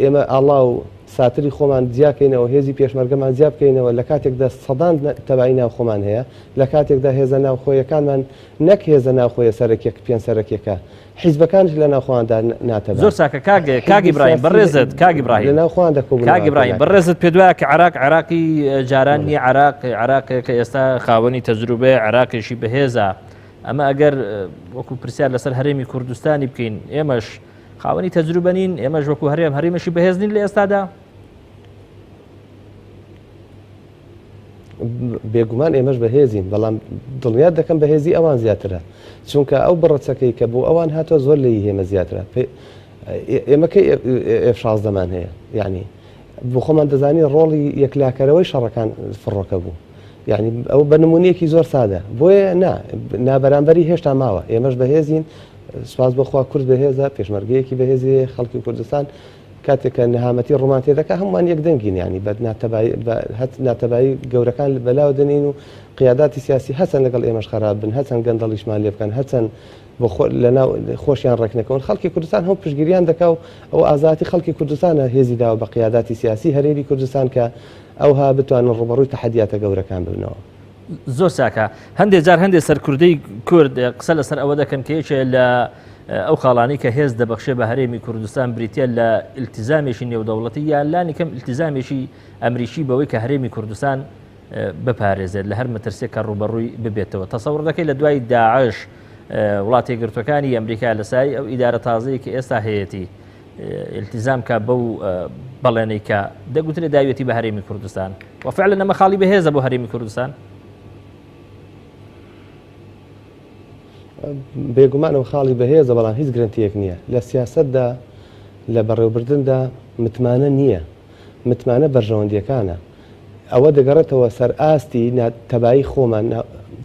ئێمە ئاڵا و ساتری خۆمان جیاکەینەوە هێزی پێشمەرگەمان جیا بکەینەوە لە کاتێکدا سەدان تەبایی ناو خۆمان هەیە لە کاتێکدا هێزە ناوخۆیەکانمان نەک هێزە ناوخۆیە سەرەکێک پێنج سەرەکێکە حیزبەکانش لە ناوخۆیاندا ناتەبە زۆر ساکە کاگی برایم بەڕێزت کاگی برایم لە ناوخۆیان دەکۆ کاگی برایم بەڕێزت پێ دوایە کە عراقی جارانی عراق کە ئێستا خاوەنی تەجروبێ عراقیشی بەهێزە ئەمە ئەگەر وەکو پرسیار لەسەر هەرێمی کوردستانی بکەین ئێمەش خاوەنی تەجروبە نین ئێمەش وەکو هەرێمەشی بەهێز نین لە ئێستادا بێگومان ئێمەش بەهێزین بەڵام دڵنیات دەکەم بەهێزی ئەوان زیاترە چونکە ئەو بڕەچەکەی کە بۆ ئەوان هاتۆ زۆر لێی هێمە زیاترە ئێمەکەی F16مان هەیە یعنی بۆ خۆمان دەزانی ڕۆڵی یەکلاکەرەوەی شەڕەکان فڕۆکە بوو یعنی ئەو بە نمونەیەکی زۆر سادە بۆیە نابەرامبەری هێشتا ماوە ئێمەش بەهێزین سپاس بەخوا کورد بەهێزە پێشمەرگەیەکی بەهێزی خەڵکی کوردستان کاتێک کە نەهامەتی ڕوومان تێدەکە هەمووان یەکدەنگین ینی بە ناتەبایی گەورەکان بەلاو دەنین و قیاداتی سیاسی هەچەند لەگەڵ ئێمەش خراپ بن هەچەند گەندەڵیشمان لێ بکەن هەچەند لەناو خۆشیان ڕێکنەکەون خەڵکی کوردستان هەم پشگیریان دەکا و ئەو ئازاتی خەڵکی کوردستانە هێزی داوە بە قیاداتی سیاسی هەرێمی کوردستان کە ئەوها بتوانن ڕوبەڕووی تەحەدیاتە گەورەکان ببنەوە. زۆر چاکە هەندێک جار هەندێک سەرکوردەی کورد قسە لەسەر ئەوە دەکەن کە یەکێ لە ئەو خاڵانی کە هێز دەبەخشێ بە هەرێمی کوردستان بریتە لە ئیلتیزامێکی نێودەوڵەتی یان لانی کەم ئیلتیزامێکی ئەمریکی بەوەی کە هەرێمی کوردستان بپارێزێت لە هەر مەترسێک کە ڕوبەڕووی ببێتەوە تەسەوڕ دەکەی لە دوای داعش وڵاتی یەکگرتوەکانی ئەمریکا لەسای ئەو ئیدارە تازەیە کە ئێستا هەیەی ئیلتیزام کە بەو بەڵێنەی کە دەگوترێت داوێتی بە هەرێمی کوردستان وفعلا ئەمە خاڵی بەهێزە بۆ هەرێمی کوردستان بێگومانەوە خاڵی بەهێزە بەڵام هیچ گرنتیەک نییە لە سیاستدا لە بەڕێوەبردندا متمانە نییە متمانە بەرژەوەندیەکانە ئەوە دەگەڕێتەوە سەر ئاستی تەبایی خۆمان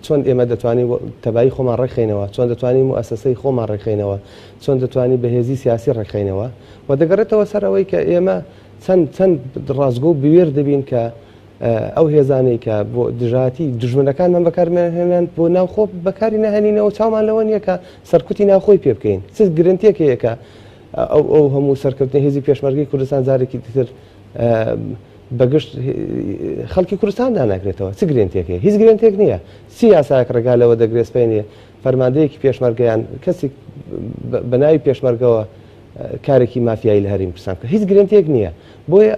چۆن ئێمە دەتوانین تەبایی خۆمان ڕێکخینەوە چۆن دەتوانین مؤسسەی خۆمان ڕێکخینەوە چۆن دەتوانین بەهێزی سیاسی ڕێکخینەوە و دەگەڕێتەوە سەر ئەوەی کە ئێمە چەند ڕازگۆ و بوێر دەبین کە ئەو هێزانەی کە بۆ دژاتی دژمنەکانمان بەکارمێنێنان بۆ ناوخۆ بەکاری نەهێنینەوە چاومان لەوە نیە کە سەرکوتی ناوخۆی پێ بکەین چ گرنتێکەیە کە ئەو هەموو سەرکەوتنی هێزی پێشمەرگەی کوردستان جارێکی تر بەگشت خەڵکی کوردستان داناکرێتەوە چ گرنتێکەیە هیچ گرنتێک نییە سیاسایەک ڕێگالەوە دەگرێسپێنێ فەرماندەیەکی پێشمەرگەیان کەسی بەناوی پێشمەرگەوە کارێکی مافیایی لە هەرێمی کوردستان کە هیچ گرنتێک نییە بۆیە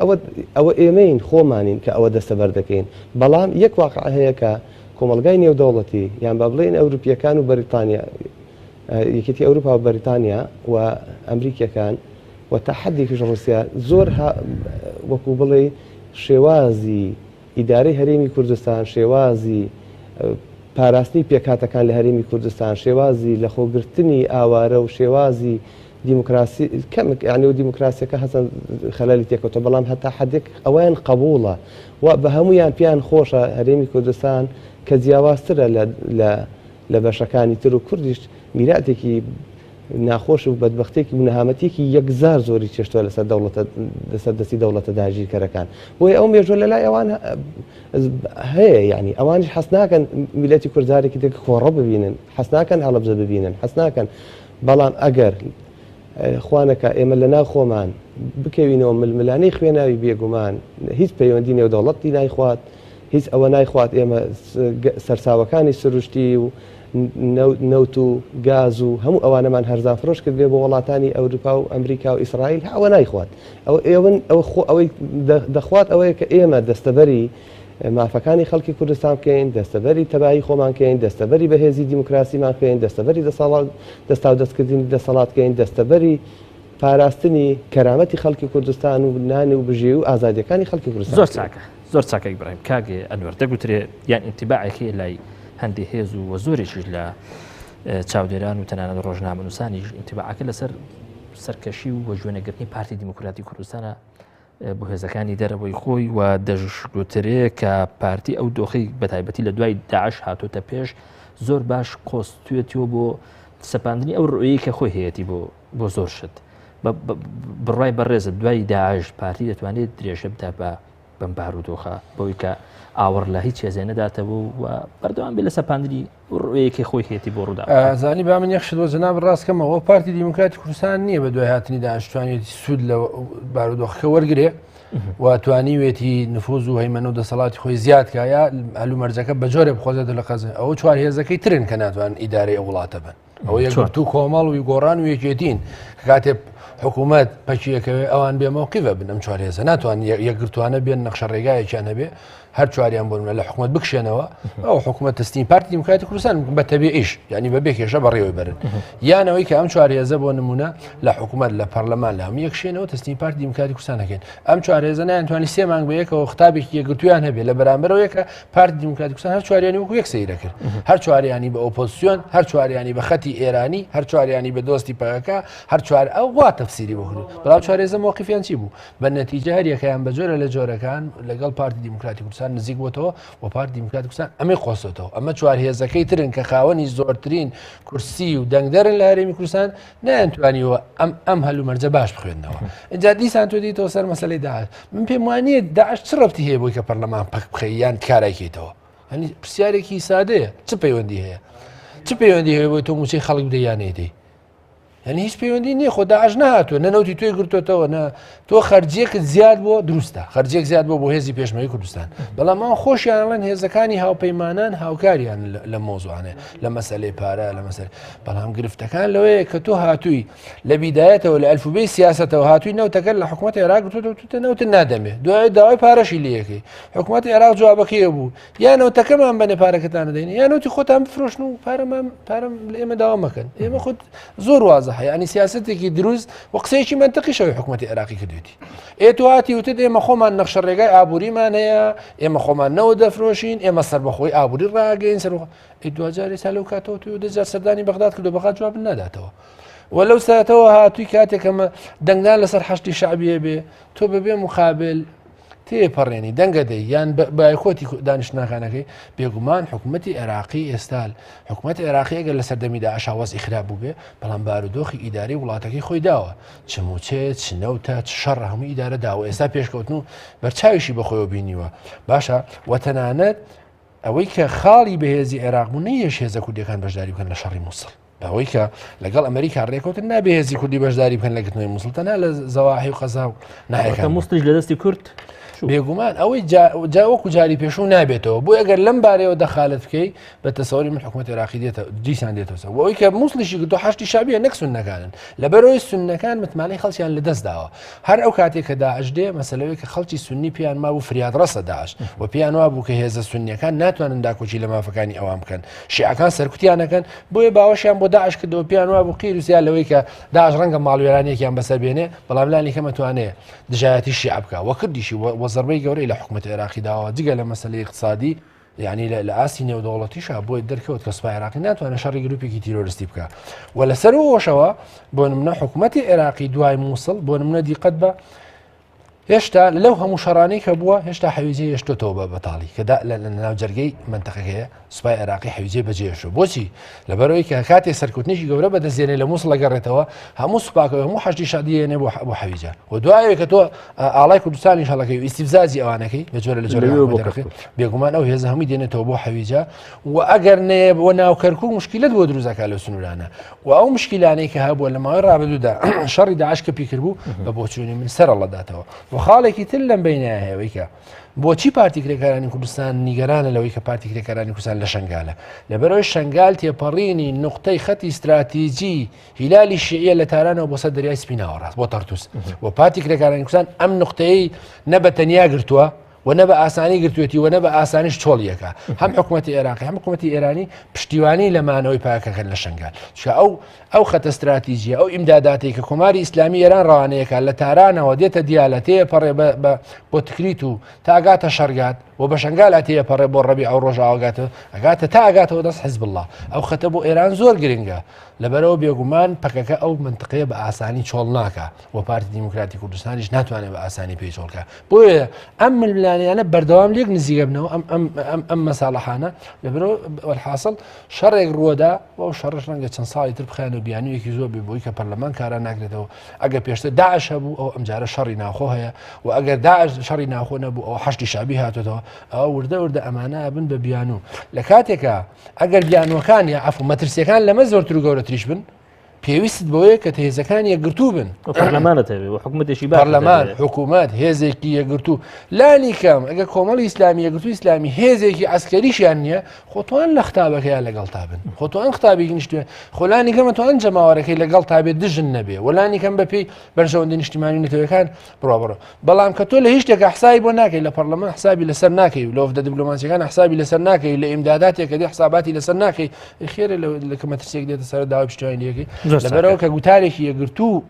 ئەوە ئێمەین خۆمانین کە ئەوە دەستەبەر دەکەین بەڵام یەک واقع هەیە کە کۆمەلگای نێودەوڵەتی یان با بڵێن ئەوروپیەکان و بەریتانیا یەکێتی ئەوروپا و بەریتانیا و ئەمریکیەکان و تا حەدێکیش ڕوسیا زۆر وەکو بڵێ شێوازی ئیدارەی هەرێمی کوردستان شێوازی پاراستنی پێکاتەکان لە هەرێمی کوردستان شێوازی لە خۆگرتنی ئاوارە و شێوازی دیموکراسی کەمێک یعنی و دیموکراسیەکە هەسەن خەلالی تێکەوتە بەڵام هەتا حەدێک ئەویان قبوڵە و بە هەمویان پیان خۆشە هەرێمی کوردستان کە جیاوازترە لە بەشەکانی تر و کوردیش میراتێکی ناخۆش و بەدبەختێکی و نەهامەتێکی یەکزار زۆری چێشتووە لەسەر دەستی دەوڵەتە داگیرکەرەکان بۆیە ئەو مێژوە لە لای ئەوان هەیە یعنی ئەوانش حەز ناکەن میلەتی کوردزارێکی تێک خۆڕە ببینن حەز ناکەن هەڵەبجە ببینن حەز ناکەن بەڵام ئەگەر خوانەکە ئێمە لە ناو خۆمان بکەوینەوە ململانەی خوێناوی بێگومان هیچ پەیوەندی نێودەوڵەتی نایخوات هیچ ئەوە نایخوات ئێمە سەرچاوەکانی سروشتی و نەوت و گاز و هەموو ئەوانەمان هەرزان فرۆش کرد بێ بۆ وڵاتانی ئەوروپا و ئەمریکا و ئیسرائیل ئەوە نایخوات ئەوەی دەخوات ئەوەیە کە ئێمە دەستەبەری مافەکانی خەڵکی کوردستان بکەین دەستەبەری تەبایی خۆمان بکەین دەستەبەری بەهێزی دیموکراسیمان بکەین دەستەبەری دەستا و دەستکردنی دەسەڵات بکەین دەستەبەری پاراستنی کەرامەتی خەڵکی کوردستان و نانی و بژێ و ئازادیەکانی خەڵکی کوردستان زۆر چاکە زۆر چاکە ئیبراهیم کاگێ ئەنوەر دەگوترێ یان ئینتیباعێکی لای هەندێک هێز و زۆرێکیش لە چاودێران و تەنانەت ڕۆژنامەنووسانیش ئینتیباعەکە لەسەر سەرکەشی و وەژوێنەگرتنی پارتی دیموکراتی کوردستانە بۆ هێزەکانی دەرەوەی خۆی و دەژگوترێ کە پارتی ئەو دۆخی بەتایبەتی لە دوای داعش هاتوۆتە پێش زۆر باش کۆستوێتیەوە بۆ سەپاندنی ئەو ڕۆیی کە خۆی هەیەی بۆ زۆر شت بڕای بەڕێزە دوای داعش پارتی دەتوانێت درێژە بتا بە بەم بارودۆخە بەوەی کە ئاوەڕ لە هیچ هێزێ نەداتەوە و بەردەوام بێ لە سەپاندنی ڕۆیەکی خۆی هێتی بۆ ڕوودا زانی با من یەخشتەوە جەناب ڕاستکەمەوە پارتی دیموکراتی کوردستان نییە بە دوای هاتنی داعش توانێتی سوود لە بارودۆخەکە وەرگێ و توانیوێتی نفوذ و هەیمەنە و دەسەڵاتی خۆی زیاد کایە هەلومەرجەکە بە جۆرێ بخۆزێتە لە قەزە ئەوە چوار هێزەکەی ترن کە ناتوان ئیدارەی ئەو وڵاتە بن ئەوە یەکگرتوو کۆمەڵ و گۆڕان و یەکێتین کاتێ حکوومەت پەچیەکەوێ ئەوان بێمەوقیفە بن ئەم چوار هێزە ناتوان یەکگرتوانە بێن نەخشە ڕێگایەکیان هەبێ هەر چواریان بۆ لە حکوومەت بکشێنەوە ئەو حکوومەت تستین پارتی دیموکراتی کوردستان بە تەبێ ئیش ینی بە بێکێشە بەڕێوەی بەرن یانەوەی کە ئەم چوار هێزە بۆ نمونە لە حکوومەت لە پەرلەمان لە هەموو یەکشێنەوە تستین پارتی دیموکراتی کوردستان دەکەن ئەم چوار هێزە نایانتوانی سێ مانگ بە یەکەوە خەتابێکی یەکگرتویان هەبێ لە بەرامبەرەوە کە پارتی دیموکراتی کوردستان هەر چواریانی وەکو یەک سەیرە کرد هەر چواریانی بە ئۆپۆزیسیۆن هەر چواریانی بە خەتی ئێرانی هەر چواریانی بە دۆستی پەکەکە هەر چوار ئەو وا تەفسیری بۆ چوار هێزە موقفیان چی بوو بە نەتیجە هەر یەکەیان بە جۆرە لە جۆرەکان لەگەڵ پارتی دیموکراتی کوردستان کوردستان نزیک بۆتەوە و پارتی دیموکراتی کوردستان ئەمەی قۆسێتەوە ئەمە چوار هێزەکەی ترن کە خاوەنی زۆرترین کورسی و دەنگدەرن لە هەرێمی کوردستان نەیانتوانیوە ئەم هەلومەرجە باش بخوێندنەوە اینجا دیسان تۆ دیتەوە سەر مەسەلەی داعش من پێم وانییە داعش چ ڕەبتی هەیە بۆی کە پەرلەمان پەک بخەی یان کارایکەیتەوە هەنی پرسیارێکی سادەیە چ پەیوەندی هەیە چ پەیوەندی هەیە بۆی تۆ موچەی خەڵک بدەیانێتی یعنی هیچ پەیوەندی نییە خۆ داعش نهاتوە نەنەوتی توێ گرتوتەوە تۆ خەرجیەکت زیاد بۆ دروستە خەرجێک زیاد بۆ هێزی پێشمەری کوردستان بەڵام ئەوان خۆشیانڵێن هێزەکانی هاوپەیمانان هاوکاریان لە مۆزوعانێ لە مەسەلەی پارە لە مەسەر بەڵام گرفتەکان لەوەیە کە تۆ هاتووی لە بیدایەتەوە لە ئەلفوبەی سیاسەتەوە هاتووی نەوتەکە لە حکوومەتی عێراق گرتوتە نەوتت نادەمێ دوای داوای پارەشی لێەکەی حکوومەتی عێراق جوابەکەی بوو یان نەوتەکەمان بەنێ پارەکەتان دەین یان نەوتی خۆتان بفرۆشن و پارەم لە ئێمە داوا مەکەن ئێمە خۆت زۆر وازە ینی سیاستێکی دروست و قسەیەکی منتەقی شەوی حکوومەتی عێراقی کردوێتی ئێتو هاتی وتت ئێمە خۆمان نەخشە ڕێگای ئابووریمان هەیە ئێمە خۆمان نەوە دەفرۆشین ئێمە سەربەخۆی ئابووری ڕاگەین سەر دوجارێ سا لەو کاتەوە تو دەجار سەردانی بەغداد کردو بەغا جواب ناداتەوە وەلەو ساتەوە هاتووی کاتێکەمە دەنگدان لەسەر حەشتی شعبیە بێ تۆ بەبێ مقابل تێپەڕێنی دەنگە دەی یان بایکۆتی دانیشتناکانەکەی بێگومان حکوومەتی عێراقی ئێستال حکوومەت عێراقی ئەگەر لە سەردەمیدا ئاشاوەزی خراپ بوو بێ بەڵام بارودۆخی ئیداری وڵاتەکەی خۆی داوە چموچێت چنەوتە شەڕ هەموو ئیدارە داوە ئێستا پێشکەوتن و بەرچاویشی بەخۆیەوە بینیوە باشە وەتەنانەت ئەوەی کە خاڵی بەهێزی عێراق بوو نەیەش هێزە کوردیەکان بەشداری بکەن لە شەڕی مووسڵ بەوەی کە لەگەڵ ئەمریکا ڕێکوتن نابێهێزی کوردی بەشداری بکەن لە گرتنەوەی مووسڵ تەنها لە زەواحی و قەزا و ناحیەکان مووسڵیش لە دەستی کورد بێگومان ئەوەی جاوەکو جاری پێشوو نابێتەوە بۆ ئەگەر لەم بارەوە دەخالت بکەی بە تەسەوری من حکوومەت عێراقی دێتە دیسان دێتەوە ئەوەی کە مووسڵیشی گرتو حەشتی شابیە نەک سوننەکانن لەبەرەوەی سوننەکان متمانەی خەڵکیان لەدەست داوە هەر ئەو کاتێک کە داعش دێ مەسەلەوەی کە خەڵکی سوننی پیان مابوو فریاد ڕەسە داعش و پیان وابوو کە هێزە سوننیەکان ناتوانن داکۆچی لە مافەکانی ئەوان بکەن شیعەکان سەرکوتیانەکەن بۆیە باوەشیان بۆ داعش کردەوە پیان وابوو قیروسیان لەوەی کە داعش ڕەنگە ماڵوێرانێکیان بەسەر بێنێ بەڵام لانی کە مەتوانێت دژایەتی شیع بکە وە کردیشی وە زەربەی گەورەی لە حکوومەت عێراقی داوە جگە لە مەسەلەی اقتصادی یعنی لە ئاسی نێودەوڵەتیشە بۆی دەرکەوت کە سوپای عێراقی ناتوانێت شەڕی گروپێکی تیرۆریستی بکە و لەسەر ئەوەشەوە بۆ نمونە حکوومەتی عێراقی دوای مووسڵ بۆ نمونە دیقەت بە هێشتا لەو هەموو شەڕانەی کە بووە هێشتا حەویجێ هێشتۆتەوە بە بەتاڵی کە لە ناوجەرگەی منتەقەکەیە سوپای عێراقی حەویجێ بەجێشوە بۆچی لەبەرەوەی کە کاتێک سەرکوتنیشی گەورە بەدەستێنێ لە مووسڵ لەگەڕێتەوە هەموو سوپاکەوە هەموو حەشتی شادیێنێ بۆ حەویجە و دوایەوە کە تۆ ئاڵای کوردستانی هەڵەکەی و ئیستیفزازی ئەوانەکەی لە جۆرە لە جۆرە بێگومان ئەو هێزە هەمووی دێنێتەوە بۆ حەویجە و ئەگەر نەیە بۆ ناو کەرکووک مشکلت بۆ دروستەکە لە سنوورانە و ئەو مشکلانەی کە هەبووە لە ماوەی ڕابردوودا شەڕی داعش کە پیکردبوو بە بۆچوونی من سەرەڵەداتەوە و خاڵێکی تر لەم بینایە هەیەوەی کە بۆچی پارتی کرێکارانی کوردستان نیگەرانە لەوەی کە پارتی کرێکارانی کوردستان لە شنگالە لەبەرەوەی شنگال تێپەڕینی نقطەی خەتی استراتیجی هیلالی شیعە لە تارانەوە بۆ سەر دەریای سپیناوە ڕاست بۆ تەرتوس و پارتی کرێکارانی کوردستان ئەم نقطەی نە بە تەنیا گرتووە و نە بە ئاسانی گرتوێتی و نە بە ئاسانیش چۆڵیەکە هەم حکوومەتی عێراقی هەم حکوومەتی ئێرانی پشتیوانی لەمانەوەی پاکەکەن لە شنگال ئەو خەتە استراتیژیە ئەو ئیمداداتی کە کۆماری ئیسلامی ئێران ڕەوانەیەەکە لە تارانەوە دێتە دیالە تێپەڕێ بۆ تکریت و تاگاتە شەرگات و بە شنگال تێپەڕێ بۆ ڕەبی ئەو ڕۆژ ئەگاتە تا ئەگاتەوە دەست حیزب الله ئەو خەتە بۆ ئێران زۆر گرنگە لەبەرەوە بێگومان پەکەکە ئەو منطقەیە بە ئاسانی چۆڵ ناکە و پارتی دیموکراتی کوردستانیش ناتوانێت بە ئاسانی پێی چۆڵکە بۆیە ئەم ململانیانە بەردەوام لێک نزیگە بنەوە ئەم مەساڵەحانە لەبەرەوە وەرحاصل شەڕێک ڕووەدا و شەڕش ڕەنگە چەند ساڵی تر بخێنە بیانوویەکی زۆر بۆی کە پەرلەمان کارە ناکرێتەوە ئەگەر پێشتر داعش هەبوو ئەو ئەمجارە شەڕی ناخۆ هەیە و ئەگەر داعش شەڕی ناخۆ نەبوو ئەو حەشتی شابی هاتوێتەوە ئەو وردە ئەمانە بن بە بیانوو لە کاتێکە ئەگەر بیانوەکان یا عەفو مەترسیەکان لەمە زۆرتر و گەورەتریش بن پێویست بۆیە کە هێزەکان یەکگرتوو بن پەرلەمان حکوومەت هێزێکی یەکگرتوو لانی کەم ئەگە کۆمەڵی ئیسلامی یەکگرتووی ئیسلامی هێزێکی ئەسکەریشیان نییە خۆتوان لە خەتابەکەیان لەگەڵ تا بن خۆتوان خەتابێکی نیشتوێ خۆلانی کەمەتوان جەماوەڕەکەی لەگەڵ تابێت دژن نەبێ وەلانی کەم بەپێی بەرژەوەندە نیشتیمانی نەتەوەیەکان بڕۆبڕۆ بەڵام کە تۆ لە هیچ شتێک حسابی بۆ ناکەی لە پەرلەمان حسابی لەسەر ناکەی و لە ئۆفدە دیبلۆماسیەکان حسابی لەسەر ناکەی لە ئیمداداتێکە دێ حساباتی لەسەر ناکەی خێرە لە کە مەترسیەک دێتە سەر داوای پشتیوانیەکەی لەبەرەوە کە گوتارێکی یەکگرتوو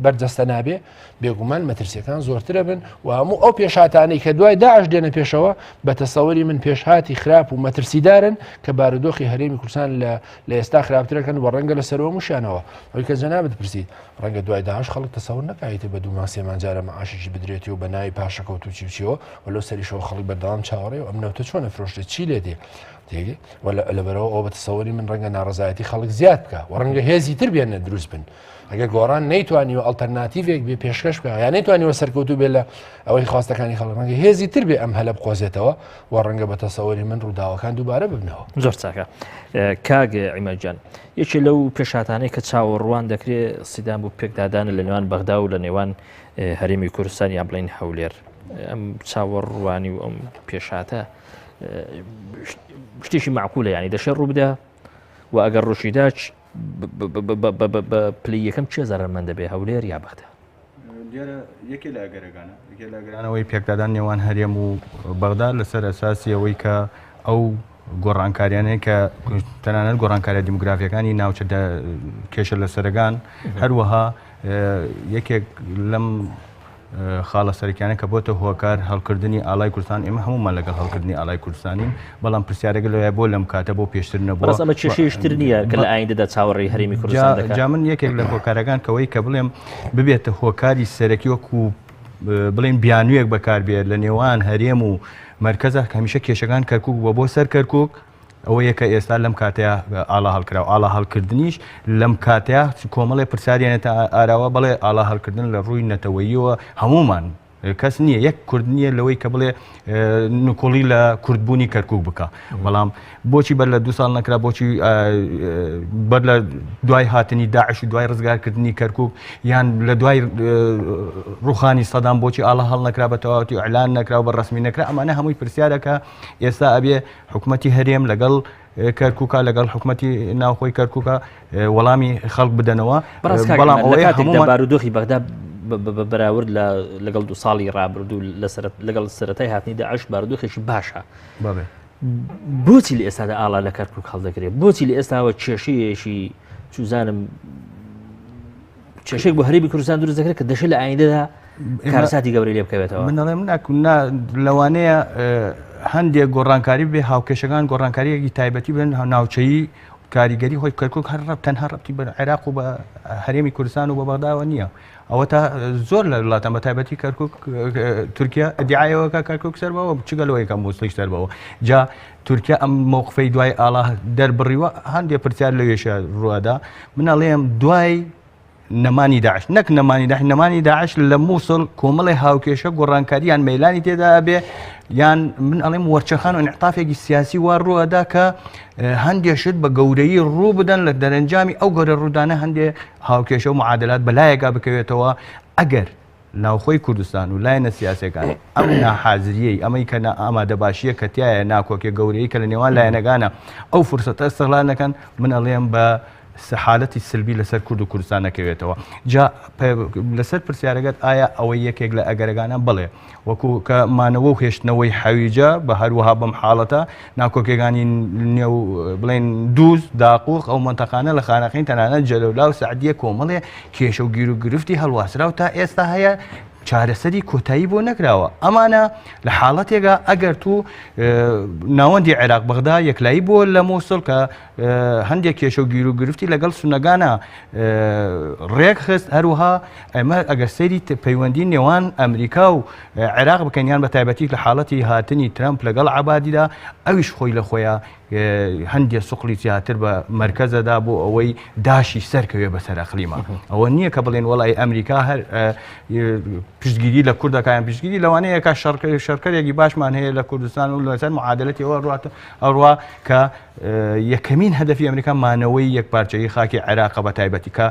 بەرجەستە نابێ بێگومان مەترسیەکان زۆرترە بن و هەموو ئەو پێشاتانەی کە دوای داعش دێنە پێشەوە بە تەسەوەری من پێشهاتی خراپ و مەترسیدارن کە بارودۆخی هەرێمی کوردستان لە ئێستا خراپترەکەن و ڕەنگە لە سەرەوە موشانەوە ئەوی کە جەنابەت پرسید ڕەنگە دوای داعش خەڵک تەسەوەر نەکایێتە بە دوو ماسێمان جارە مەعاشێکی بدرێتی و بە ناوی پاشەکەوت و چیوچیەوە و لەو سەریشەوە خەڵک بەردەوام چاوەڕێ و ئەم نەوتە چۆنە فرۆشتێت چی لێ دێ تێگەی لەبەرەوە ئەو بە تەسەوەری من ڕەنگە ناڕزایەتی خەڵک زیاد بکە و ڕەنگە هێزی تر بێنە دروست بن ئەگەر گۆڕان نەیتوانی و ئەڵتەرناتیڤێک بێ پێشکەش بکە یان نەیتوانیوە سەرکەوتوو بێ لە ئەوەی خواستەکانی خەڵک ڕەنگە هێزی تر بێ ئەم هەلە بقۆزێتەوە و ڕەنگە بە تەسەوەری من ڕووداوەکان دووبارە ببنەوە. زۆر چاکە کاگ عیمەدجان یەکێ لەو پێشاتانەی کە چاوەڕوان دەکرێت سیدان بوو پێکدادانە لە نێوان بەغدا و لە نێوان هەرێمی کوردستان یا بڵین هەولێر ئەم چاوەڕوانی و ئەم پێشاتە شتێکی معقولە ینی دەشێت ڕوو بدە و ئەگەر ڕوشیدا بە پلی یەکەم چێ زەرمەندە بێ هەولێر یا بەغدا یەکێ لە ئەگەرەکانەوەی پێکدادان نێوان هەرێم و بەغدا لەسەر ئەساسی ئەوەی کە ئەو گۆڕانکاریانەیە کە تەنانەت گۆڕانکاریە دیموگرافیەکانی ناوچە کێشە لە سەرگان هەروەها یەکێک لەم خاڵە سەرکیانە کە بۆتە هۆکار هەڵکردنی ئالای کوردستان ئێمە هەمومان لەگەڵ هەڵکردنی ئالای کوردستانین بەڵام پرسیارەکە لەوای بۆ لەم کاتە بۆ پێشتر نەبووە بەس ئەمە کێشەیەشتر نییە کە لە ئایندەدا چاوەڕێی هەرێمی کوردستان دەکات. جا من یەکێک لە هۆکارەکان کەوەی کە بڵێم ببێتە هۆکاری سەرەکی وەکو بڵێن بیانوویەک بەکاربێت لە نێوان هەرێم و مەرکەزە هەمیشە کێشەکان کەرکووک بۆ سەر کەرکووک ئەوە یەکە ئێستا لەم کاتەیە ئالا هەڵکرا و ئالا هەڵکردنیش لەم کاتەیە کۆمەڵی پرسیارێنێتە ئاراوە بڵێ ئالا هەڵکردن لە ڕووی نەتەوەییەوە هەمومان کەس نییە یەک کورد نییە لەوەی کە بڵێ نکۆڵی لە کوردبوونی کەرکووک بکە بەڵام بۆچی بەر لە 2 ساڵ نەکرا بۆچی بەر لە دوای هاتنی داعش و دوای ڕزگارکردنی کەرکووک یان لە دوای ڕوخانی سەدام بۆچی ئاڵا هەڵ نەکرا بە تەواوەتی ئەعلان نەکرا و بە ڕەسمی نەکرا ئەمانە هەمووی پرسیارەکە ئێستا ئەبێ حکوومەتی هەرێم لەگەڵ کەرکووکە لەگەڵ حکوومەتی ناوخۆی کەرکووکە وەڵامی خەڵک بدەنەوە بەڵام ئەوەیە بارودۆخی بەغدا بەراورد لەگەڵ 2 ساڵی ڕابردوو لەگەڵ سەرەتای هاتنی داعش بارودۆخێکی باشە بۆچی لە ئێستادا ئاڵا لە کەرکووک هەڵدەگرێت بۆچی لە ئێستاوە کێشەیەشی چوزانم کێشێک بۆ هەرێمی کوردستان دروست دەکرێت کە دەشێت لە ئایندەدا کارەساتی گەورەی لێ بکەوێتەوە. من دەڵێم لەوانەیە هەندێک گۆڕانکاری بێ هاوکێشەکان گۆڕانکاریەکی تایبەتی بن ناوچەیی کاریگەری خۆی کەرکووک تەنها ڕەبتی بە عێراق و بە هەرێمی کوردستان و بە بەغداوە نییە ئەوە تا زۆر لە وڵاتان بە تایبەتی کەرکووک تورکیا دیعایەوەکە کەرکووک سەربەوە بچگەلەوەیکەم مووسڵیش سەربەوە جا تورکیا ئەم مووقفەی دوای ئاڵا دەربڕیوە هەندێک پرسیار لەوێشە ڕووادا منەڵێم دوای نەمانی داعش نەک نەمانی داعش لە مووسڵ کۆمەڵی هاوکێشە گۆڕانکاریان مەیلانی تێدا بێ یان من ئەڵێم وەرچەخان و انعطافێکی سیاسی وا ڕوەدا کە هەندێشت بە گەورەی ڕوو بدەن لە دەرەنجامی ئەو گەورە ڕوودانە هەندێ هاوکێشە و معادلات بەلایەکا بکەوێتەوە ئەگەر ناوخۆی کوردستان و لایەنە سیاسەکان ئەم ناحازریەی ئەمەی کە ئامادەباشیە کە تایە ناکۆکێ گەورەی کە لە نێوان لایەنەکانە ئەو فرسەتە ئەستەغلال نەکەن من ئەڵێم بە حالەتی سلبی لەسەر کورد و کوردستان نەکەوێتەوە جا لەسەر پرسیارەکەت ئایا ئەوەی یەکێک لە ئەگەرەکانە بڵێ وەکو کە مانەوە و هێشتنەوەی حەویجە بە هەروەها بەم حاڵەتە ناکۆکێکانی نێو بڵێن دووز داقوق ئەو منتەقانە لە خانەقین تەنانەت جەلەولا و سعدیە کۆمەڵێ کێشە و گیر و گرفتی هەڵواسرا و تا ئێستا هەیە چارەسەری کۆتایی بۆ نەکراوە ئەمانە لە حاڵەتێکە ئەگەر تو ناوەندی عێراق بەغدا یەکلایی بۆ لە مووسڵ کە هەندێک کێشە و گیر و گرفتی لەگەڵ سونەگانە ڕێک خست هەروەها ئەمە ئەگەر سەیری پەیوەندی نێوان ئەمریکا و عێراق بکەنیان بە تایبەتی لە حاڵەتی هاتنی ترامپ لەگەڵ عەبادیدا ئەویش خۆی لە خۆیان هەندێک سوقلی زیاتر بە مەرکەزەدا بۆ ئەوەی داشی سەرکەوێ بەسەر ئەقلیمە ئەوە نییە کە بڵێن وەڵای ئەمریکا هەر پشتگیری لە کوردەکان پشتگیری لەوانەیە کە شەڕکەرێکی باشمان هەیە لە کوردستان و لەسەر معادلەتەوە ئەڕوا کە یەکەمین هەدەفی ئەمریکا مانەوەی یەکپارچەیی خاکی عێراق بە تایبەتی کە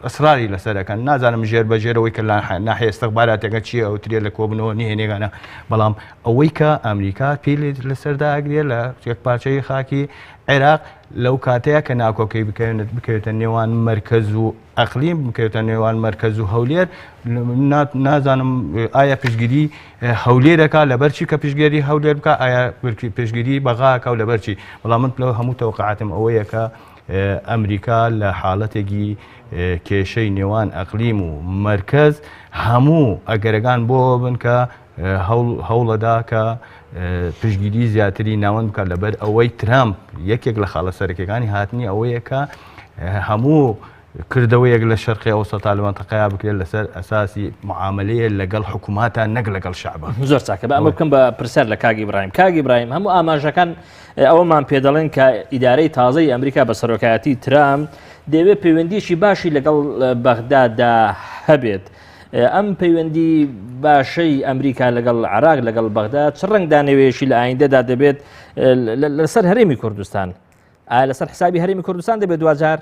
ئەسراری لەسەرەکەن نازانم ژێر بەژێرەوەی کە ناحیە استخباراتەکە چییە ئەو ترێ لە کۆبنەوە نهێنێگانە بەڵام ئەوەی کە ئەمریکا پێی لەسەردا ئەگرێ لە یەکپارچەیی خاکی عێراق لەو کاتەیە کە ناکۆکەی بکەوێتە نێوان مەرکەز و ئەقلیم بکەوێتە نێوان مەرکەز و هەولێر نازانم ئایا پشتگیری هەولێرەکە لەبەرچی کە پشتگیری هەولێر بکە ئایا پشتگیری بەغاکە و لەبەرچی بەڵام من لەو هەموو تەوقعاتم ئەوەیە کە ئەمریکا لە حاڵەتێکی کێشەی نێوان ئەقلیم و مرکز هەموو ئەگەرەکان بۆ بن کە هەوڵەدا کە پشگیری زیاتری ناوەند بکات لەبەر ئەوەی ترامپ یەکێک لە خاڵە سەرەکیەکانی هاتنی ئەوەیە کە هەموو کردەوەیەک لە شەرقی ئەوسەتا لە منتەقەیە بکرێت لەسەر ئەساسی معاملەیە لەگەڵ حکووماتە نەک لەگەڵ شعبە. زۆر چاکە بە ئەمە بکەم بە پرسیار لە کاگی برایم. کاگی برایم هەموو ئاماژەکان ئەوەمان پێ دەڵێن کە ئیدارەی تازەی ئەمریکا بە سەرۆکایەتی ترامپ دەوێت پەیوەندیشی باشی لەگەڵ بەغداددا هەبێت. ئەم پەیوەندی باشەی ئەمریکا لەگەڵ عێراق لەگەڵ بەغداد چ ڕەنگدانەوێشی لە ئایندەدا دەبێت لەسەر هەرێمی کوردستان؟ ئایا لەسەر حسابی هەرێمی کوردستان دەبێت دوجار؟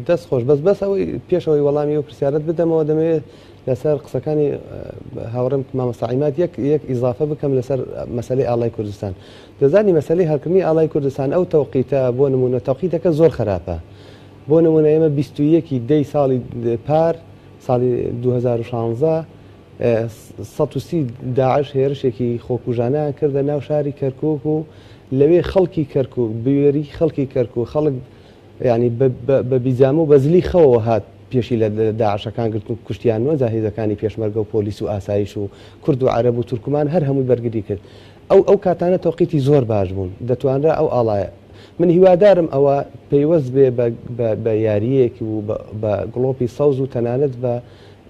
دەست خۆش بەس ئەوەی پێشەوەی وەڵامی و پرسیارەت بدەمەوە دەمەوێت لەسەر قسەکانی هاوڕێم مامەستاعیمات یەک ئیزافە بکەم لەسەر مەسەلەی ئاڵای کوردستان. دەزانی مەسەلەی هەرکردنی ئاڵای کوردستان ئەو تەوقیتە بۆ نمونە تەوقیتەکە زۆر خراپە. بۆ نمونە ئێمە 21 دەی ساڵی پار ساڵی 2016 130 داعش هێرشێکی خۆکوژانە کردە ناو شاری کەرکووک و لەوێ خەڵکی کەرکووک بوێری خەڵکی کەرکوو خەڵک ینی بە بیزام و بەزلی خەوەوە هات پێشی لە داعشەکان گرت و کوشتیان وەزاهێزەکانی پێشمەرگە و پۆلیس و ئاسایش و کورد و عەرەب و تورکمان هەر هەمووی بەرگری کرد. ئەو کاتانە تەوقیتی زۆر باش بوون دەتوانرا ئەو ئاڵایە. من هیوادارم ئەوە پەیوەست بێ بە یاریەکی و بە گڵۆپی سەوز و تەنانەت بە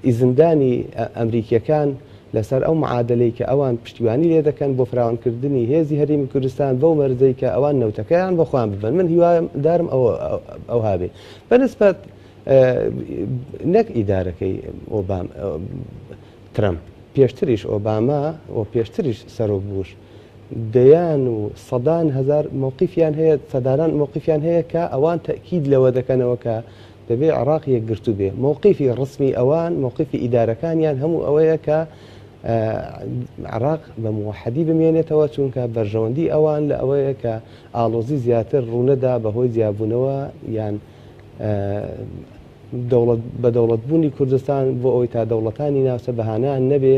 ئیزندانی ئەمریکیەکان لەسەر ئەو معادلەی کە ئەوان پشتیوانی لێ دەکەن بۆ فراوانکردنی هێزی هەرێمی کوردستان بەو مەرجەی کە ئەوان نەوتەکەیان بەخۆیان ببن. من هیوادارم ئەو هابێ بەنسبەت نەک ئیدارەکەی ترامپ پێشتریش ئۆباما و پێشتریش سەرۆک بوش دەیان و سەدان هزار مووقیفیان هەیە سەداران مووقیفیان هەیە کە ئەوان تەکید لەوە دەکەنەوە کە دەبێ عێراق یەکگرتو بێ. مووقیفی ڕسمی ئەوان مووقیفی ئیدارەکانیان هەموو ئەوەیە کە عێراق بە موحەدی بمێنێتەوە چونکە بەرژەوەندی ئەوان لە ئەوەیە کە ئاڵۆزی زیاتر ڕوونەدا بەهۆی جیاببوونەوە یان بە دەوڵەتبوونی کوردستان بۆ ئەوەی تا دەوڵەتانی ناوچە بەهانیان نەبێ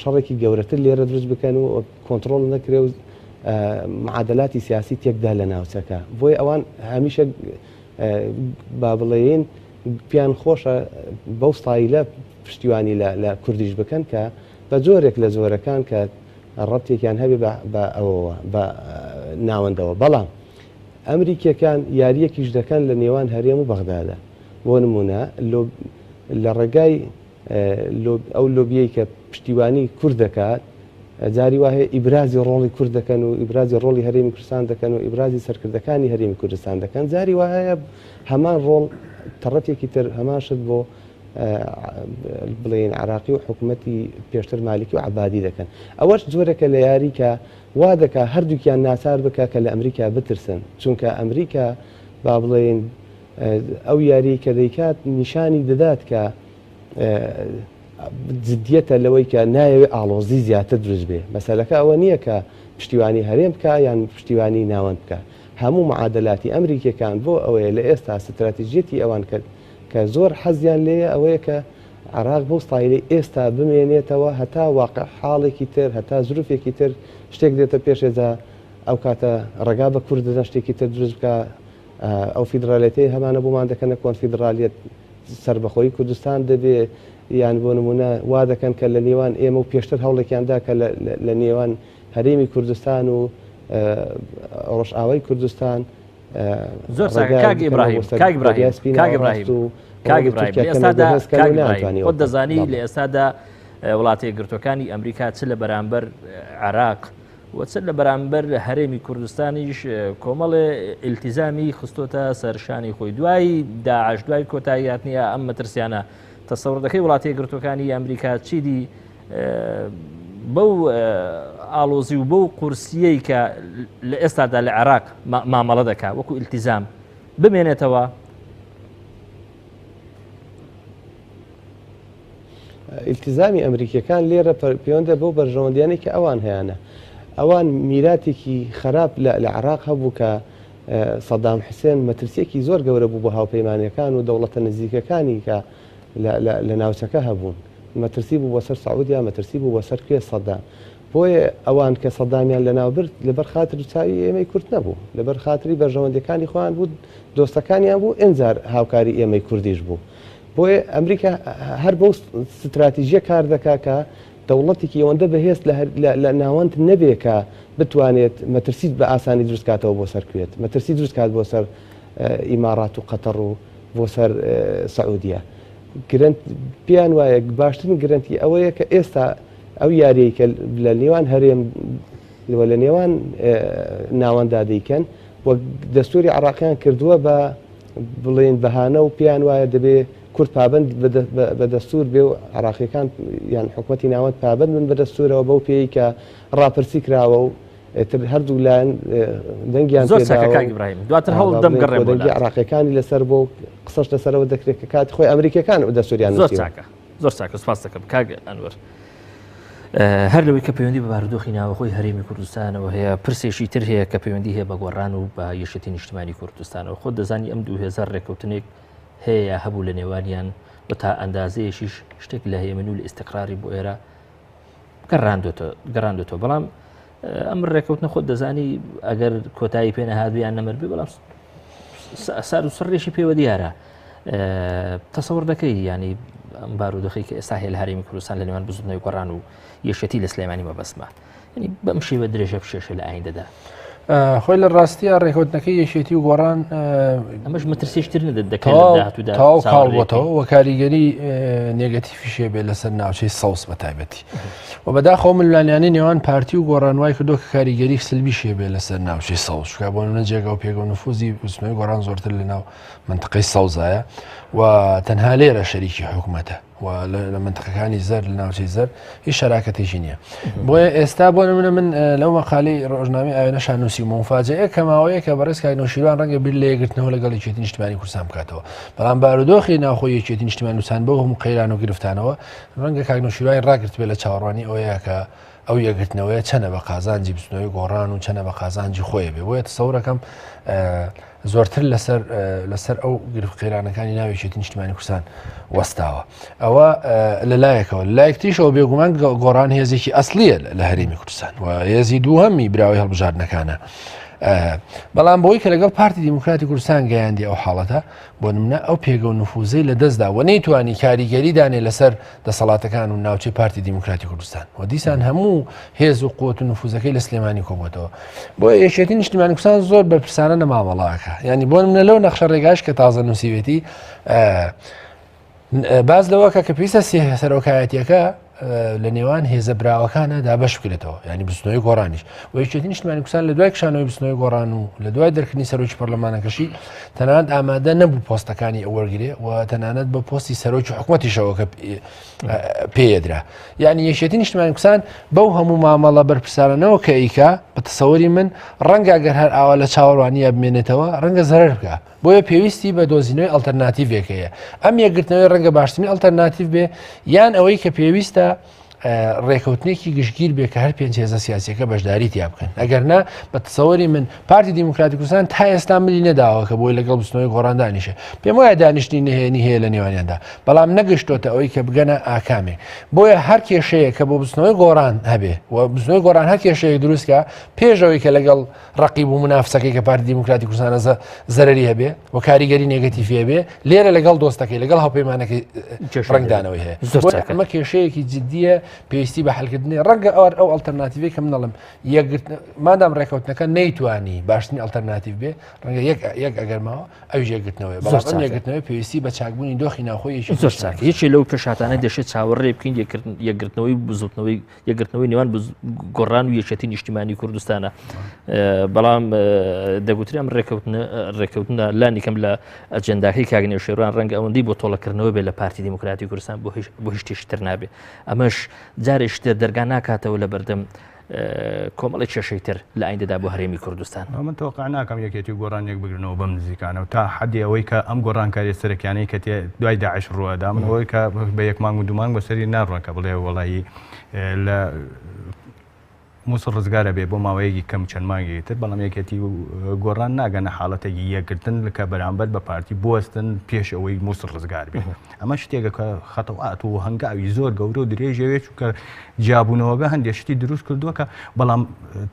شەڕێکی گەورەتر لێرە دروست بکەن و کۆنتترۆل نەکرێ و معادلاتی سیاسی تێکدا لە ناوچەکە. بۆی ئەوان هەمیشە با بڵێن پیان خۆشە بەو ستایلە پشتیوانی لە کوردیش بکەن کە بە جۆرێک لە زۆرەکان کە ڕەتێکیان هەبێ بە ئەوەوە بە ناوەندەوە. بەڵام ئەمریکیەکان یاریەکیش دەکەن لە نێوان هەرێم و بەغدادە. بۆ نمونە لە ڕێگای ئەو لۆبیەی کە پشتیوانی کورد دەکات جاری وایە ئیبرازی ڕۆڵی کورد دەکەن و ئیبرازی ڕۆڵی هەرێمی کوردستان دەکەن و ئیبرازی سەرکردەکانی هەرێمی کوردستان دەکەن. جاری وایە هەمان ڕۆڵ تەڕەتێکی تر هەماشت بۆ بڵێن عراقی و حکوومەتی پێشتر مالیکی و عەبادی دەکەن. ئەوەش جۆرەکە لە یاری کە وا دەکا هەردووکیان ناچار بکە کە لە ئەمریکا بترسن چونکە ئەمریکا با بڵێن ئەو یاری کە دەیکات نیشانی دەدات کە جدیەتە لەوەی کە نایەوێت ئاڵۆزی زیاتر دروست بێ. مەسەلەکە ئەوە نییە کە پشتیوانی هەرێم بکە یان پشتیوانی ناوەند بکە. هەموو معادلاتی ئەمریکیەکان بۆ ئەوەیە لە ئێستا ستراتیژیەتی ئەوان کرد کە زۆر حەزیان لێیە ئەوەیە کە عێراق بۆ ستایلەی ئێستا بمێنێتەوە هەتا واقع حاڵێکی تر هەتا زروفێکی تر شتێک دێتە پێشێجا ئەو کاتە ڕێگا بە کورددە شتێکی تر دروست بکە. ئەو فیدراالەتی هەمانە بۆمان دەکەنە کۆنفیدرالیەت سربەخۆی کوردستان دەبێ یان بۆ نمونە وا دەکەن کە لە نێوان ئێمە و پێشتر هەوڵێکیاندا کە لە نێوان هەرێمی کوردستان و ڕۆژئاوای کوردستان زۆر خۆ دەزانی لە ئێستادا وڵاتی گرتوەکانی ئەمریکا چ لە بەرامبەر عێراق وچ لە بەرامبەر هەرێمی کوردستانیش کۆمەڵێ ئیلتیزامی خستۆتە سەرشانی خۆی دوای داعش دوای کۆتایی هاتنیە ئەم مەترسیانە تەسەوڕ دەکەی وڵاتی گرتوەکانی ئەمریکا چیدی بەو ئاڵۆزی و بەو قورسیەی کە لە ئێستادا لە عێراق مامەڵە دەکات وەکو ئیلتیزام بمێنێتەوە؟ ئیلتیزامی ئەمریکیەکان لێرە پەیوەندە بەو بەرژەوەندیانەی کە ئەوان هەیەە. ئەوان میراتێکی خراپ لە عێراق هەبوو کە سەدام حوسێن مەترسیەکی زۆر گەورە بوو بۆ هاوپەیمانەکان و دەوڵەتە نزیکەکانی کە لە ناوچەکە هەبوون. مەترسی بوو بۆ سەر سعودیا مەترسی بوو بۆ سەر کوێ سەدام بۆیە ئەوان کە سەدامیان لەناوبرد لەبەر خاتر چاوی ئێمەی کورد نەبوو لەبەر خاتری بەرژەوەندەکانی خۆیان بوو دۆستەکانیان بوو ئینجار هاوکاری ئێمەی کوردیش بوو بۆیە ئەمریکا هەر بەو ستراتیژیە کار دەکا کە دەوڵەتێکی ئەوەندە بەهێست لە ناوەند نەبێ کە بتوانێت مەترسیت بە ئاسانی دروستکاتەوە بۆ سەر کوێت مەترسی دروستکات بۆ سەر ئیمارات و قەتەڕ و بۆ سەر سعودیا گرنت پیان وایە باشترین گرنتی ئەوەیە کە ئێستا ئەو یاریەی کە لە نێوان هەرێم لە نێوان ناوەندا دەیکەن و دەستوری عراقیان کردووە بە بڵێن بەهانە و پیان وایە دەبێ کورد پابند بە دەستور بێ و عراقیەکان یان حکوومەتی ناوەند پابند من بە دەستورەوە بەو پێی کە ڕاپرسی کراوە و هەردوو لایەن دەنگیان دواتر هەوڵ دەمگەڕێ دەنگی عراقیەکانی لەسەر بۆ قسەش لەسەرەوە دەکرێت کە کات خۆی ئەمریکەکان و دەستوریان زۆر چاکە سپاس دەکەم کاک ئەنوەر هەر لەوەی کە پەیوەندی بە بارودۆخی ناوەخۆی هەرێمی کوردستانەوە هەیە پرسێکی تر هەیە کە پەیوەندی هەیە بە گۆڕان و بە یەشێتی نیشتیمانی کوردستانەوە خۆت دەزانی ئەم 2000 ڕێکەوتنێک هەیە هەبوو لە نێوانیان بە تا ئەندازەیەشیش شتێک لە هەیەمن و لە ئیستقراری بۆ ئێرە گەڕاندۆتەوە بەڵام ئەم ڕێکەوتنە خۆت دەزانی ئەگەر کۆتایی پێ نەهاتبیان نەمەربێ بەڵام سار و سڕێشی پێوە دیارە تەسەوڕ دەکەی ینی ئەم بارودۆخی کە ئێستا هەیە لە هەرێمی کوردستان لە نێوان بزوتنەوەی گۆڕان و یەشێتی لە سلێمانی مەبەستمە ینی بەم شێوە درێژە پشێشە لە ئایندەدا خۆی لە ڕاستیە ڕێکەوتنەکەی یەشێتی و گۆڕان ئەمەش مەترسیشتر دەکەێت تاو کاڵ بۆتەوە و کاریگەری نێگەتیفیشێ بێ لەسەر ناوچەی سەوس بە تایبەتی و بەداخەوە ملوانیانی نێوان پارتی و گۆڕانوای کردۆ کە کاریگەری سلبی شێ بێ لەسەر ناوچەی سەوس شکا بۆ منە جێگا و پێگە و نفوزی بزنەوەی گۆڕان زۆرتر لە ناو منطقەی سەوزایە و تەنها لێرە شەریکی حکوومەتە و لە منطقەکانی زەر لە ناوچەی زەر هیچ شەراکەتێکی نییە بۆیە ئێستا بۆ نمونە من لەو مەقالەی ڕۆژنامەی ئاوێنە نووسی مۆفاجەیە کەماوەیە کە بەڕێز کاک نەوشیروان ڕەنگە بیر لە یەکگرتنەوە لەگەڵ یەکێتی نیشتیمانی کوردستان بکاتەوە بەڵام بارودۆخی ناوخۆی یەکێتی نیشتیمانی کوردستان بۆ هەموو قەیران و گرفتانەوە ڕەنگە کاک نەوشیروان ڕاگرت بێت لە چاوەڕوانی ئەوەیە کە ئەو یەکگرتنەوەیە چەنە بە قازانجی بچنەوەی گۆڕان و چەنە بە قازانجی خۆیە بێ بۆیە تەسەوڕەکەم زۆرتر لەسەر ئەو گرفتقیرانەکانی ناوێکێتی نیشتیمانی کوردستان وەستاوە ئەوە لەلایەکەوە لایەکتیشەوە بێگومان گۆڕان هێزێکی ئەسلیە لە هەرێمی کوردستان و هێزی دووهەمی براوی هەڵبژاردنەکانە بەڵام بۆی کە لەگەڵ پارتی دیموکراتی کوردستان گەیاندی ئەو حاڵەتە بۆ نمونە ئەو پێگە و نفوزەی لە دەستدا و نەیتوانی کاریگەری دانێ لەسەر دەسەڵاتەکان و ناوچەی پارتی دیموکراتی کوردستان و دیسان هەموو هێز و قوت و نفوزەکەی لە سلێمانی کۆبووەتەوە بۆ یەکێتی نیشتیمانی کوردستان زۆر بەرپرسانە نەمامەڵاکە ینی بۆ نمونە لەو نەخشە ڕێگاش کە تازە نووسیوێتی باز لەوەکە کە پێویستە سەرۆکایەتیەکە لە نێوان هێزە براوەکانە دابەش بکرێتەوە ینی بستنەوەی گۆڕانیش و یەکێتی نیشتیمانی کوردستان لە دوای کشانەوەی بستنەوەی گۆڕان و لە دوای دەرکردنی سەرۆکی پەرلەمانەکەشی تەنانەت ئامادە نەبوو پۆستەکانی ئەوەرگێ و تەنانەت بە پۆستی سەرۆکی حکوومەتیشەوە کە پێدرا یعنی یەکێتی نیشتیمانی کوردستان بەو هەموو مامەڵە بەرپرسانەوە کە ئیکا بە تەسەوەری من ڕەنگە گەر هەر ئاوا لە چاوەڕوانیە بمێنێتەوە ڕەنگە زەرەر بکە بۆیە پێویستی بە دۆزینەوەی ئەڵتەرناتیڤێکەیە ئەم یەکگرتنەوەی ڕەنگە باشترین ئەڵتەرناتیڤ بێ یان ئەوەی کە پێویستە ڕێکەوتنێکی گشتگیر بێ کە هەر پێنج هێزە سیاسیەکە بەشداری تیا بکەن ئەگەرنا بە تەسەوەری من پارتی دیموکراتی کوردستان تا ئێستا ملی نەداوە کە بۆی لەگەڵ بستنەوەی گۆڕان دانیشە پێم وایە دانیشتنی نهێنی هەیە لە نێوانیاندا بەڵام نەگەشتۆتە ئەوەی کە بگەنە ئاکامێک بۆیە هەر کێشەیە کە بۆ بستنەوەی گۆڕان هەبێ و بستنەوەی گۆڕان هەر کێشەیەک دروستکە پێشەوەی کە لەگەڵ ڕەقیب و منافسەکەی کە پارتی دیموکراتی کوردستانە زەرەری هەبێ و کاریگەری نێگەتیڤ بێ لێرە لەگەڵ دۆستەکەی لەگەڵ هاوپەیمانەکەی ڕنگدانەوەی هەیە ئەمە کێشەیەکی جددیە پێویستی بە حلکردنی ڕەنگە ئەو ئەڵتەرناتیڤی کە منەڵم مادام ڕێکەوتنەکە نەیتوانی باشترین ئەڵتەرناتیڤ بێ ڕەنگە یەک ئەگەرماوە ئەویش یەکگرتنەوەی بەڵام یەکگرتنەوەی پێویستی بە چاکبوونی دۆخی ناوخۆیەکی زۆر چاکە یەکێ لەو پێشاتانە دەشێت چاوەڕێ بکەین یەکگرتنەوەی بزوتنەوەی یەکگرتنەوەی نێوان گۆڕان و یەکێتی نیشتیمانی کوردستانە بەڵام دەگوتری ئەم ڕێکەوتنە لانی کەم لە ئەجەنداکەی کاک نەوشیروان ڕەنگە ئەوەندەی بۆ تۆڵەکردنەوە بێ لە پارتی دیموکراتی کوردستان بۆ هیچ شتێکی تر نابێ ئەمەش جارێک شتێ دەرگا ناکاتەوە لە بەردەم کۆمەڵی کێشەی تر لە ئایندەدا بۆ هەرێمی کوردستان من تەوقع ناکەم یەکێتی گۆڕانێک بگرنەوە بەم نزیکانەوە تا حەدی ئەوەی کە ئەم گۆڕانکاری سەرەکیانەی کە دوای داعش ڕوەدا من ئەوەی کە بە یەک مانگ و دوو مانگ بەسەری ناڕوە کە بڵێ وەڵایی لە مووسڵ ڕزگارە بێ بۆ ماوەیەکی کەم چەند مانگی تر بەڵام یەکێتی گۆڕان ناگەنە حاڵەتێکی یەکگرتن کە بەرامبەر بە پارتی بوەستن پێش ئەوەی مووسڵ ڕزگار بێ ئەمە شتێکە کە خەتەوات و هەنگاوی زۆر گەورە و درێژەوێت چونکە جیابوونەوەگە هەندێک شتی دروست کردووە کە بەڵام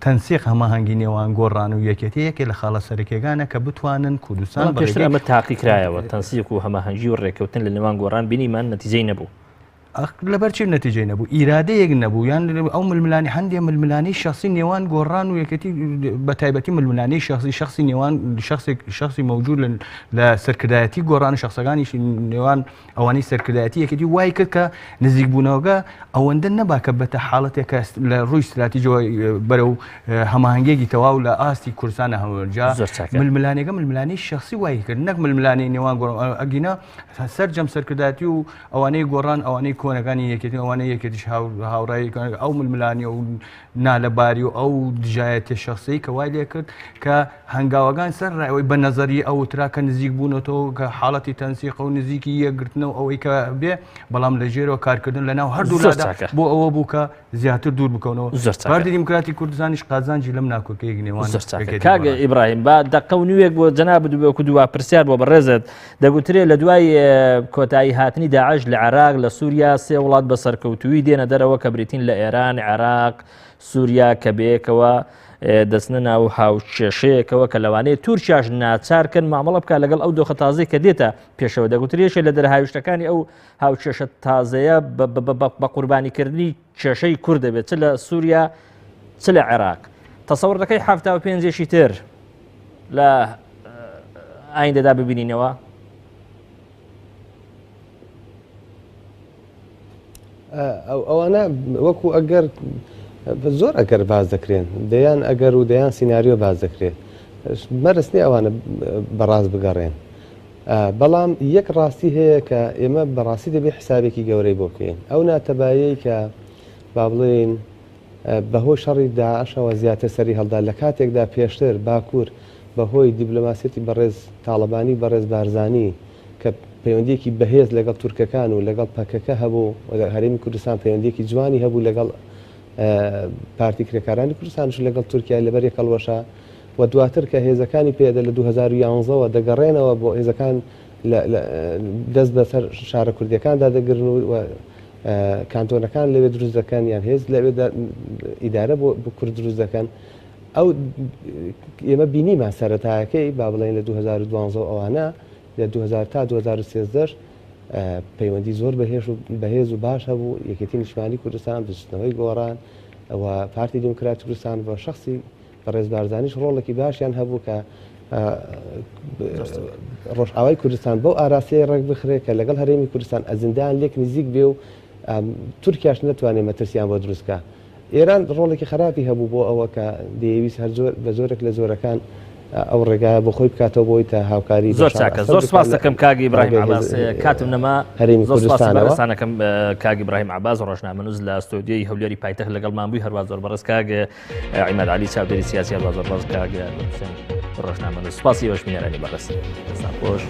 تەنسیق هەماهەنگی نێوان گۆڕان و یەکێتی یەکێ لە خاڵە سەرەکیەکانە کە بتوانن کوردستان پێشتر ئەمە تاقیکرایەوە تەنسیق و هەماهەنگی و ڕێکەوتن لە نێوان گۆڕان بینیمان نەتیجەی نەبوو لەبەر چی نەتیجەی نەبوو ئیرادەیەک نەبوو یان ئەو ململانی هەندێک ململانی شخصی نێوان گۆڕان و یەکەتی بە تایبەتی ململانی شخصی نێوان شخصی مەوجود لە سەرکردایەتی گۆڕان شخصەکانی نێوان ئەوانەی سەرکردایەتی یەکەتی وای کرد کە نزیک بوونەوەگە ئەوەندە نەباکە بەتە حاڵەتێکە لە ڕووی استراتیژەوە بەرەو هەماهەنگێکی تەواو لە ئاستی کوردستانە هەمووجا ململانێکە ململانی شخصی وای کرد نەک ململانی نێوان گۆڕان ئەگینا سەرجەم سەرکردایەتی و ئەوانەی گۆڕان ئەوانەی کۆنەکانی یەکێتی ئەوانەی یەکێتیش هاوڕایی ئەو ململانی و نالەباری و ئەو دژایەتی شخصی کە وای لێ کرد کە هەنگاوەکان سەر ڕایەوەی بە نەزەری ئەو تراکە نزیک بوونەوە کە حاڵەتی تەنسیق و نزیکی یەکگرتنەوە ئەوەی کە بێ بەڵام لە ژێرەوە کارکردن لەناو هەردوو لادا بۆ ئەوە بوو کە زیاتر دوور بکەونەوە پارتی دیموکراتی کوردستانیش قازانجی لەم ناکۆکەیەک نێوان کاگە ئیبراهیم با دقە و نوێک بۆ جەنابەت وەکو دووا پرسیار بۆ بەڕێزت دەگوترێت لە دوای کۆتایی هاتنی داعش لە عێراق لە سووریا سێ وڵات بە سەرکەوتووی دێنە دەرەوە کە بریتین لە ئێران عێراق سووریا کە بەیەکەوە دەستنە ناو هاوچێشەیەکەوە کە لەوانەیە تورکیاش ناچارکن مامەڵە بکە لەگەڵ ئەو دۆخە تازەی کە دێتە پێشەوە دەگوترێشە لە دەرهاویشتەکانی ئەو هاوچێشە تازەیە بە قوربانیکردنی کێشەی کوور دەبێت چ لە سووریا چ لە عێراق تەسەوڕ دەکەی 75 تر لە ئایندەدا ببینینەوە ئەوانە وەکو ئەگەر زۆر ئەگەر باز دەکرێن دەیان ئەگەر و دەیان سینناریۆ باز دەکرێت مەرسنی ئەوانە بەڕاست بگەڕێن بەڵام یەک ڕاستی هەیە کە ئێمە بەڕاستی دەبێت حسابێکی گەورەی بۆ بکەین ئەو ناتەبایی کە با بڵێن بەهۆی شەڕی داعشەوە زیاتر سەری هەڵدا لە کاتێکدا پێشتر باکوور بەهۆی دیبلۆماسیەتی بەڕێز تاڵەبانی بەڕێز بارزانی کە پەیوەندیەکی بەهێز لەگەڵ تورکەکان و لەگەڵ پەکەکە هەبوو هەرێمی کوردستان پەیوەندیەکی جوانی هەبوو لەگەڵ پارتی کرێکارانی کوردستانش لەگەڵ تورکیا لەبەر یەکەڵوەشە و دواتر کە هێزەکانی پێدا لە 2011ەوە دەگەڕێنەوە بۆ هێزەکان دەست بەسەر شارە کوردیەکاندا دەگرن و کانتۆنەکان لەوێ دروست دەکەن یان هێز لەوێ ئیدارە بۆ کورد دروست دەکەن ئەو ئێمە بینیمان سەرەتایەکەی با بڵێن لە 2012 ئەوانە لە 2000 تا 2013 پەیوەندی زۆر بەهێز و باش هەبوو یەکێتی نیشتمانی کوردستان دەستنەوەی گۆڕان ئەوە پارتی دیموکراتی کوردستان بە شخصی بەڕێز بارزانیش ڕۆڵێکی باشیان هەبوو کە ڕۆژئاوای کوردستان بەو ئاراسەیە ڕێک بخرێت کە لەگەڵ هەرێمی کوردستان ئەزیندان لێک نزیک بێ و تورکیاش نەتوانێت مەترسیان بۆ دروستکە ئێران ڕۆڵێکی خراپی هەبوو بۆ ئەوە کە دەیویست هەر بە زۆرێک لە زۆرەکان ئەو ڕێگایە بۆ خۆی بکاتەوە بۆی تا هاوکاری زۆر چاکە زۆر سپاس دەکەم کاگی ئیبراهیم عەباس کاتم نەما هەرێمی کوردستانەکەم کاگی ئیبراهیم عەباس ڕۆژنامەنووس لە ئەستۆدیۆی هەولێری پایتەخت لەگەڵمان بووی هەروە زۆر بەڕێز کاگە عیماد عەلی چاودێری سیاسی هەروە زۆر بەڕێز کاگە ڕۆژنامەنووس سپاسی بەشمێنەرانی بەڕێز خۆش